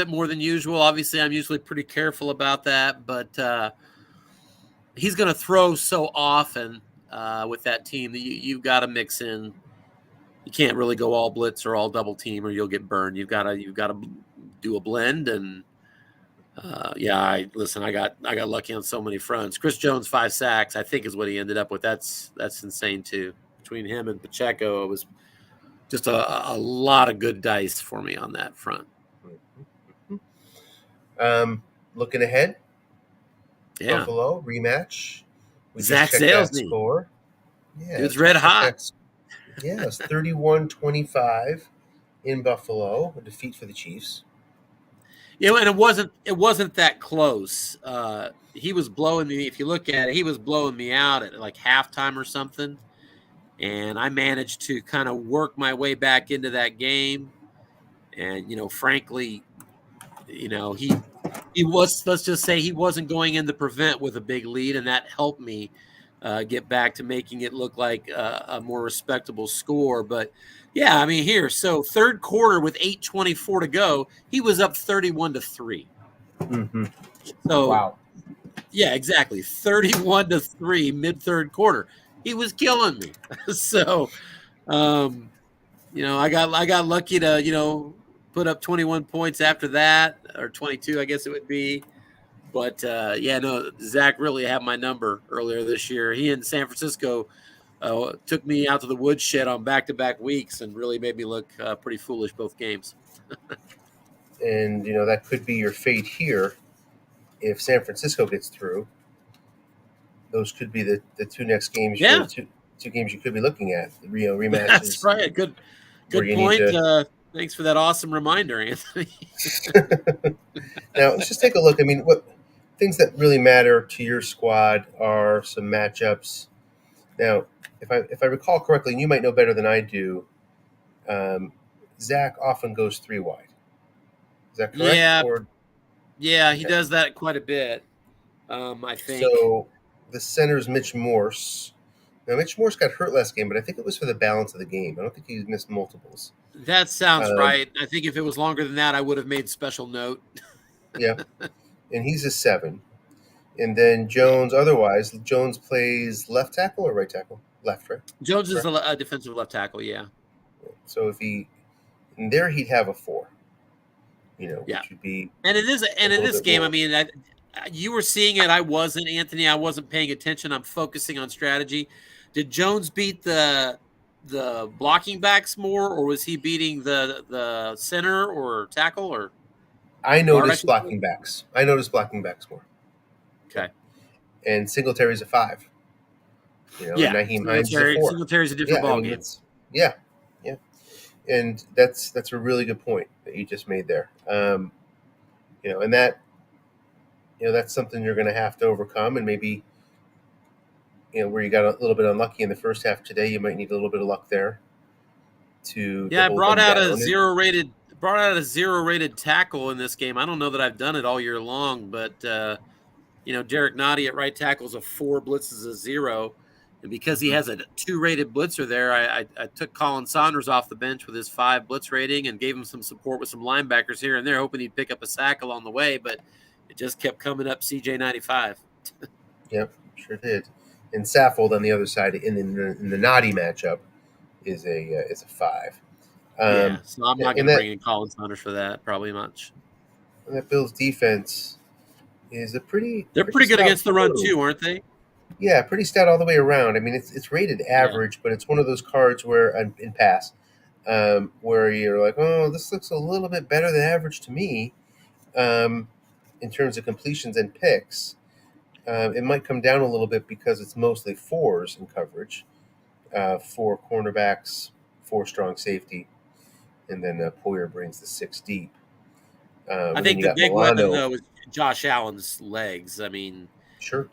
more than usual. Obviously, I'm usually pretty careful about that, but he's going to throw so often with that team that you've got to mix in. You can't really go all blitz or all double team, or you'll get burned. You've got to do a blend, and I got lucky on so many fronts. Chris Jones 5 sacks, I think, is what he ended up with. That's insane too. Between him and Pacheco, it was just a lot of good dice for me on that front. Looking ahead, Buffalo rematch. We Zach just checked that score. Yeah, dude's red hot. Yeah, it's 31-25 in Buffalo, a defeat for the Chiefs. And it wasn't that close. He was blowing me. If you look at it, he was blowing me out at like halftime or something. And I managed to kind of work my way back into that game. And, frankly, he was, let's just say he wasn't going in the prevent with a big lead. And that helped me get back to making it look like a more respectable score. But, yeah, I mean, so third quarter with 8:24 to go, he was up 31-3. Mm-hmm. So, wow. Yeah, exactly. 31-3 mid-third quarter. He was killing me. So, I got lucky to, put up 21 points after that, or 22, I guess it would be. But, Zach really had my number earlier this year. He in San Francisco took me out to the woodshed on back-to-back weeks and really made me look pretty foolish both games. And, that could be your fate here if San Francisco gets through. Those could be the 2 next games. Yeah. Two games you could be looking at. The Rio rematches. That's right. Good point. Thanks for that awesome reminder, Anthony. Now, let's just take a look. I mean, what things that really matter to your squad are some matchups. Now, if I recall correctly, and you might know better than I do, Zach often goes 3 wide. Is that correct? Yeah, he does that quite a bit, I think. So the center's Mitch Morse. Now, Mitch Morse got hurt last game, but I think it was for the balance of the game. I don't think he missed multiples. That sounds right. I think if it was longer than that, I would have made special note. Yeah, and he's a 7. And then Jones, otherwise, Jones plays left tackle or right tackle? Left, right? Jones is a defensive left tackle, yeah. So if he'd have a 4. Which would be. And in this game, more. I mean, you were seeing it. I wasn't, Anthony. I wasn't paying attention. I'm focusing on strategy. Did Jones beat the blocking backs more, or was he beating the center or tackle? Or I Guard, I noticed should say? blocking backs. I noticed blocking backs more. Okay. And Singletary's a 5. You know, and Yeah. Naheem Hines is a 4. Singletary's a different Yeah, I ball mean game. yeah. And that's a really good point that you just made there. You know, and that's something you're going to have to overcome, and maybe where you got a little bit unlucky in the first half today, you might need a little bit of luck there to Yeah, I hold them down. brought out a zero rated tackle in this game. I don't know that I've done it all year long, but Derek Nottie at right tackle is a 4, blitzes a 0. And because he has a 2 rated blitzer there, I took Colin Saunders off the bench with his 5 blitz rating and gave him some support with some linebackers here and there, hoping he'd pick up a sack along the way, but it just kept coming up CJ 95. Yep, sure did. And Saffold on the other side in the Nottie matchup is a 5. Yeah, so I'm not going and to that bring in Colin Saunders for that, probably much. and that Bills defense is a They're pretty good stout against the run crew. too, aren't they? Yeah, pretty stout all the way around. I mean, it's rated average, but it's one of those cards where in pass, where you're like, oh, this looks a little bit better than average to me, in terms of completions and picks. It might come down a little bit because it's mostly 4s in coverage, 4 cornerbacks, 4 strong safety, and then Poyer brings the 6 deep. I think the big weapon, though, is Josh Allen's legs. I mean, sure.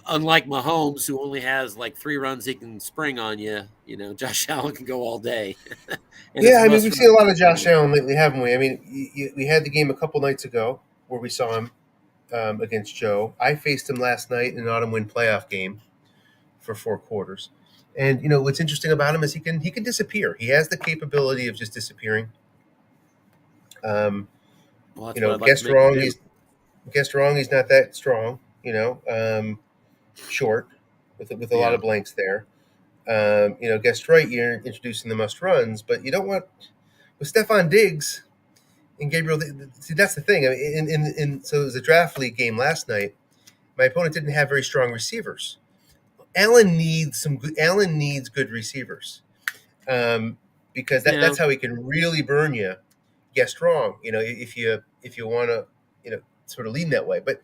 Unlike Mahomes, who only has like 3 runs he can spring on you, Josh Allen can go all day. Yeah, I mean, we've seen a lot of Josh Allen lately, haven't we? I mean, we had the game a couple nights ago where we saw him against Joe. I faced him last night in an autumn win playoff game for 4 quarters. And what's interesting about him is he can disappear. He has the capability of just disappearing. Guessed wrong. He's not that strong. Short with a lot of blanks there. Guessed right. You're introducing the must runs, but you don't want with Stephon Diggs and Gabriel. See, that's the thing. I mean, so it was a draft league game last night. My opponent didn't have very strong receivers. Allen needs good receivers, because that's how he can really burn you. Guessed wrong. If you want to, sort of lean that way. But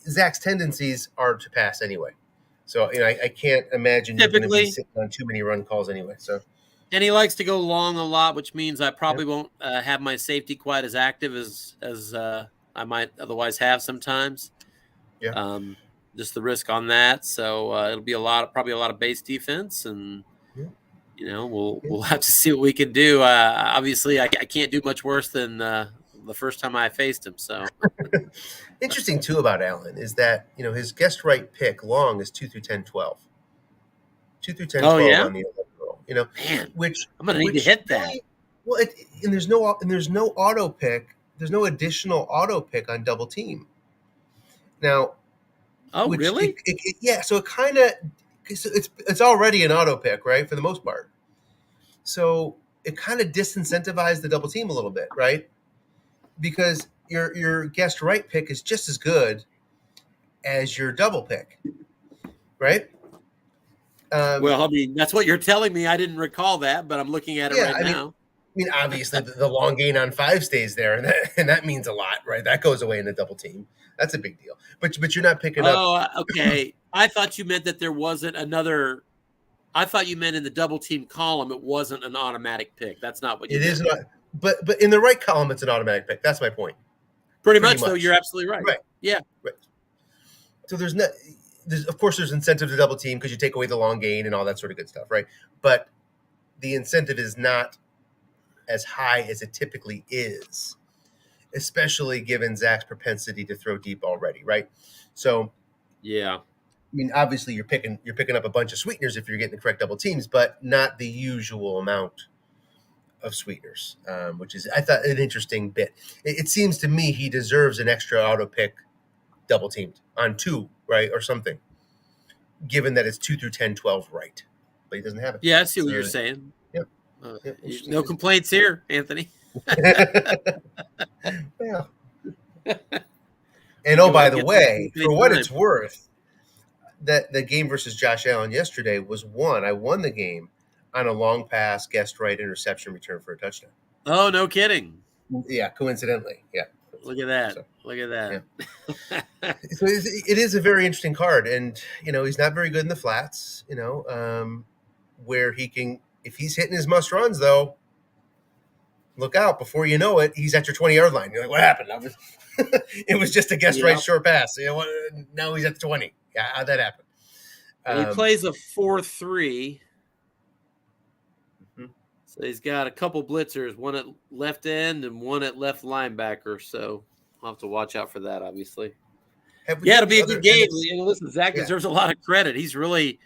Zach's tendencies are to pass anyway. So I can't imagine you're going to be sitting on too many run calls anyway. So. And he likes to go long a lot, which means I probably won't have my safety quite as active as I might otherwise have sometimes. Yeah. Just the risk on that. So it'll be probably a lot of base defense, and we'll have to see what we can do. Obviously, I can't do much worse than the first time I faced him. So interesting too about Allen is that his guessed right pick long is 2 through 10, 12. 2 through 10, 12 on the 11 roll. Man, which I'm gonna need to hit that. Well, and there's no auto pick. There's no additional auto pick on double team. Now. Oh, really? Yeah. So it kind of it's already an auto pick, right? For the most part. So it kind of disincentivized the double team a little bit, right? Because your guessed right pick is just as good as your double pick, right? Well, I mean, that's what you're telling me. I didn't recall that, but I'm looking at it now. I mean, obviously, the long gain on 5 stays there, and that means a lot, right? That goes away in the double team. That's a big deal. But you're not picking up. Oh, okay. I thought you meant that there wasn't another. I thought you meant in the double team column it wasn't an automatic pick. That's not what you meant. It is not. But in the right column, it's an automatic pick. That's my point. Pretty much. Though, you're absolutely right. Right. Yeah. Right. So there's of course, there's incentive to double team because you take away the long gain and all that sort of good stuff, right? But the incentive is not as high as it typically is, especially given Zach's propensity to throw deep already, right? So, yeah. I mean, obviously, you're picking up a bunch of sweeteners if you're getting the correct double teams, but not the usual amount of sweeteners, which is, I thought, an interesting bit. It seems to me he deserves an extra auto pick double teamed on 2, right, or something, given that it's 2 through 10, 12 right. But he doesn't have it. Yeah, I see what you're saying. Yep. No complaints here, Anthony. Well. And by the way, for what it's worth, that the game versus Josh Allen yesterday was won. I won the game on a long pass, guessed right interception return for a touchdown. Oh, no kidding. Yeah, coincidentally. Yeah. Look at that. So, Look at that. yeah. So it is a very interesting card, and he's not very good in the flats. Where he can, if he's hitting his must runs though, look out! Before you know it, he's at your 20-yard line. You're like, what happened? It was just a guess right short pass. Now he's at the 20. Yeah, how'd that happen? Well, he plays a 4-3. Mm-hmm. So he's got a couple blitzers, one at left end and one at left linebacker. So I'll have to watch out for that, obviously. It'll be a good game. Listen, Zach deserves a lot of credit. He's really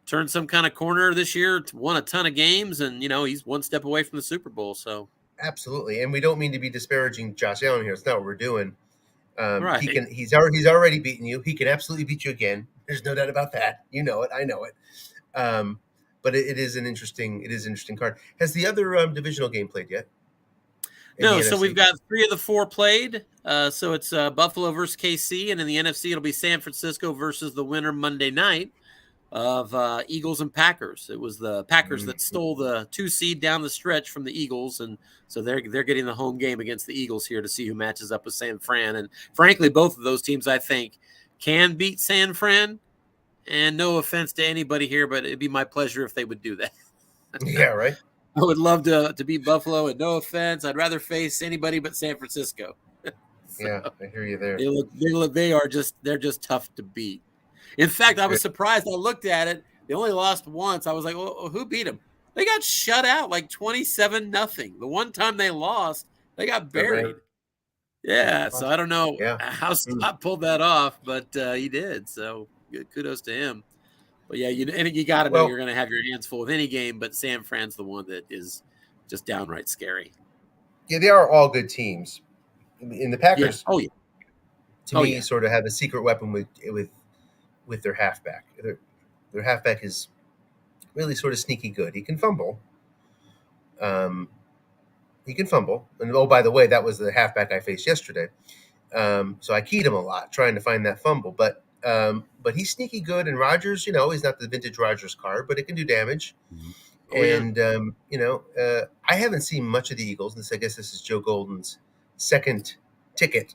turned some kind of corner this year, won a ton of games, and, he's one step away from the Super Bowl. So absolutely. And we don't mean to be disparaging Josh Allen here. It's not what we're doing. Right. He's already beaten you. He can absolutely beat you again. There's no doubt about that. You know it. I know it. But it is an interesting card. Has the other divisional game played yet? No. So we've got 3 of the 4 played. So it's Buffalo versus KC, and in the NFC it'll be San Francisco versus the winner Monday night of Eagles and Packers. It was the Packers that stole the 2 seed down the stretch from the Eagles, and so they're getting the home game against the Eagles here to see who matches up with San Fran. And frankly, both of those teams I think can beat San Fran. And no offense to anybody here, but it'd be my pleasure if they would do that. Yeah, right. I would love to beat Buffalo, and no offense, I'd rather face anybody but San Francisco. Yeah, I hear you there. They're just tough to beat. In fact, I was surprised. I looked at it. They only lost once. I was like, well, who beat them? They got shut out like 27-0. The one time they lost, they got buried. Right. Yeah, so I don't know how Scott pulled that off, but he did. So kudos to him. But yeah, you got to know you're going to have your hands full with any game, but San Fran's the one that is just downright scary. Yeah, they are all good teams. In the Packers, to me, sort of have a secret weapon with their halfback. Their halfback is really sort of sneaky good. He can fumble. And oh, by the way, that was the halfback I faced yesterday. So I keyed him a lot, trying to find that fumble. But he's sneaky good. And Rodgers, he's not the vintage Rodgers card, but it can do damage. Mm-hmm. I haven't seen much of the Eagles. I guess this is Joe Golden's second ticket.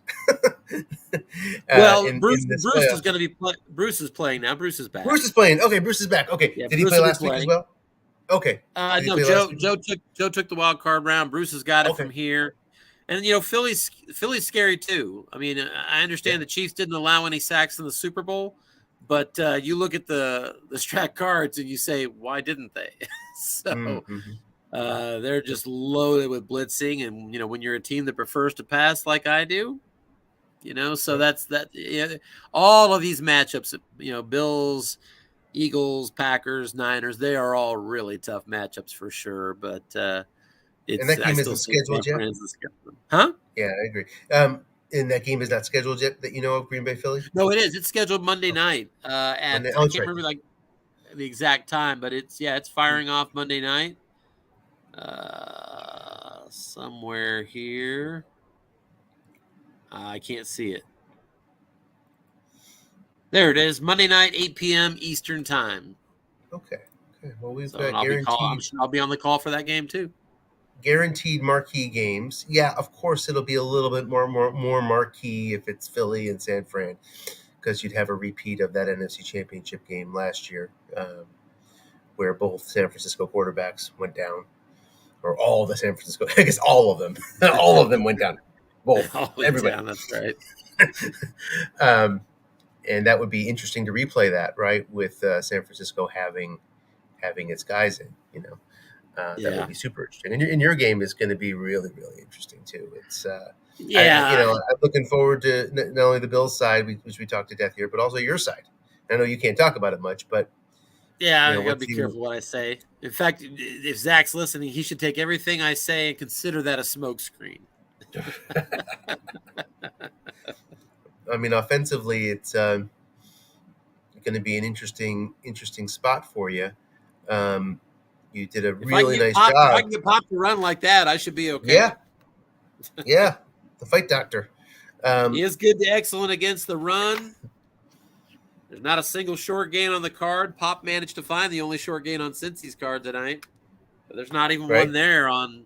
Bruce is going to be Bruce is playing now. Bruce is back. Bruce is playing. Okay, Bruce is back. Okay, did he play last week as well? Okay. No, Joe took the wild card round. Bruce has got it from here. And Philly's scary too. I mean, I understand the Chiefs didn't allow any sacks in the Super Bowl, but you look at the strat cards and you say, why didn't they? So they're just loaded with blitzing, and when you're a team that prefers to pass like I do, so that's that. Yeah, all of these matchups, Bills, Eagles, Packers, Niners, they are all really tough matchups for sure. But and that game isn't scheduled yet. Huh? Yeah, I agree. And that game is not scheduled yet that of Green Bay Philly? No, it is. It's scheduled Monday night. I can't remember the exact time, but it's firing off Monday night. Somewhere here. I can't see it. There it is. Monday night, 8 p.m. Eastern time. Okay. Well, we've got guaranteed. I'll be on the call for that game too. Guaranteed marquee games. Yeah, of course it'll be a little bit more marquee if it's Philly and San Fran, because you'd have a repeat of that NFC Championship game last year, where both San Francisco quarterbacks went down, or all the San Francisco. I guess all of them. All of them went down. Both. Everybody. Down, that's right. And that would be interesting to replay that, right? With San Francisco having its guys in, that would be super interesting. And your game is going to be really, really interesting too. It's I'm looking forward to not only the Bills side, which we talked to death here, but also your side. I know you can't talk about it much, but I got to be careful what I say. In fact, if Zach's listening, he should take everything I say and consider that a smokescreen. I mean, offensively, it's going to be an interesting spot for you. You did a really nice job. If I can get Pop to run like that, I should be okay. Yeah, the fight doctor. He is good to excellent against the run. There's not a single short gain on the card. Pop managed to find the only short gain on Cincy's card tonight. But there's not even one there on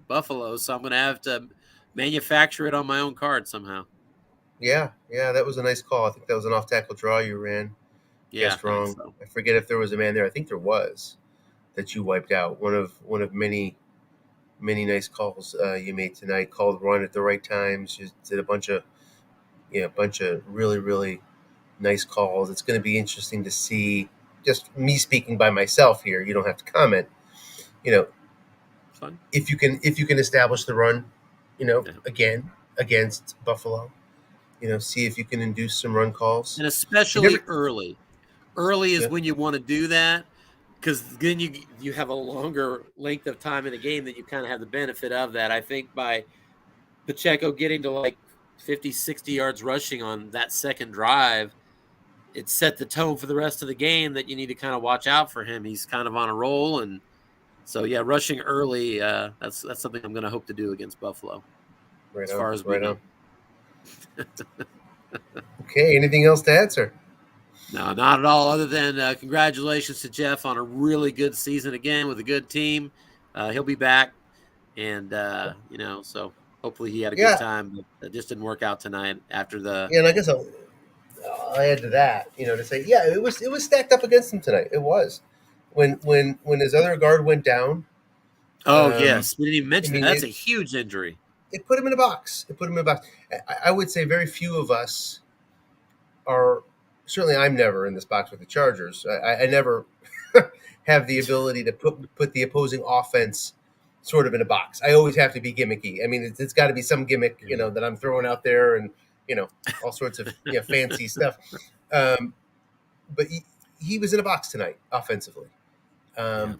Buffalo, so I'm going to have to manufacture it on my own card somehow. Yeah, that was a nice call. I think that was an off-tackle draw you ran. Yeah, Guessed I think wrong. so. I forget if there was a man there. I think there was, that you wiped out. One of many nice calls you made tonight. Called run at the right times. You did a bunch of really nice calls. It's going to be interesting to see. Just me speaking by myself here. You don't have to comment. You know, Fun. if you can establish the run, Yeah. again against Buffalo. See if you can induce some run calls. And You especially never. early. Early is Yeah, when you want to do that, because then you have a longer length of time in a game that you kind of have the benefit of that. I think by Pacheco getting to like 50, 60 yards rushing on that second drive, it set the tone for the rest of the game that you need to kind of watch out for him. He's kind of on a roll. And so, yeah, rushing early, that's something I'm going to hope to do against Buffalo, right as on, far as we right know. on. Okay, anything else to add, sir? No, not at all, other than congratulations to Jeff on a really good season again with a good team. He'll be back. And, so hopefully he had a good Yeah, time, but it just didn't work out tonight after the. yeah, and I guess I'll add to that. To say, yeah, it was stacked up against him tonight. It was when his other guard went down. Oh, Um, yes. We didn't even I mention that. mean, That's a huge injury. it put him in a box. It put him in a box. I would say very few of us are. Certainly, I'm never in this box with the Chargers. I never have the ability to put the opposing offense sort of in a box. I always have to be gimmicky. I mean, it's got to be some gimmick, that I'm throwing out there, and all sorts of fancy stuff. But he was in a box tonight offensively. Yeah.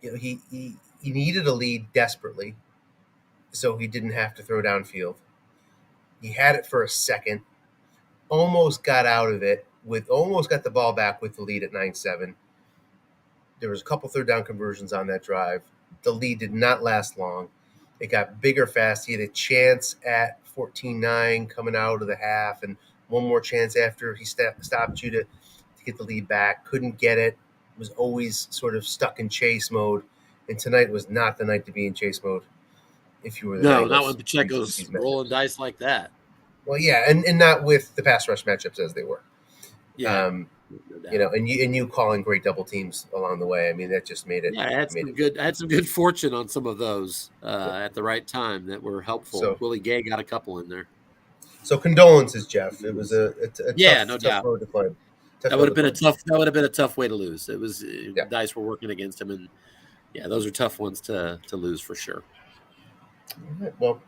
He needed a lead desperately, so he didn't have to throw downfield. He had it for a second, almost got out of it almost got the ball back with the lead at 9-7. There was a couple third down conversions on that drive. The lead did not last long. It got bigger fast. He had a chance at 14-9 coming out of the half, and one more chance after he stopped you to get the lead back. Couldn't get it. Was always sort of stuck in chase mode. And tonight was not the night to be in chase mode if you were the No, not when Bengals. Pacheco's These rolling matchups. dice like that. Well, yeah, and not with the pass rush matchups as they were. Yeah. No doubt. And you calling great double teams along the way. I mean, that just made it. Yeah, I had some good fortune on some of those at the right time that were helpful. So Willie Gay got a couple in there. So condolences, Jeff. It was a Yeah, no tough doubt. road to climb. That would have been a tough. That would have been a tough way to lose. It was Yeah. dice were working against him, and yeah, those are tough ones to lose for sure. All right. Well,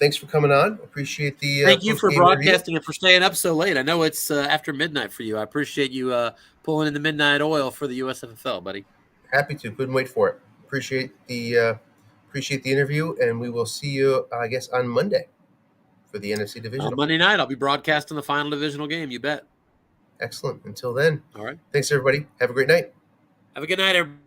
thanks for coming on. Appreciate the Thank you for post-game review. broadcasting and for staying up so late. I know it's after midnight for you. I appreciate you pulling in the midnight oil for the USFFL, buddy. Happy to. Couldn't wait for it. Appreciate the interview, and we will see you, I guess, on Monday for the NFC Divisional. Monday night, I'll be broadcasting the final divisional game. You bet. Excellent. Until then. All right. Thanks, everybody. Have a great night. Have a good night, everybody.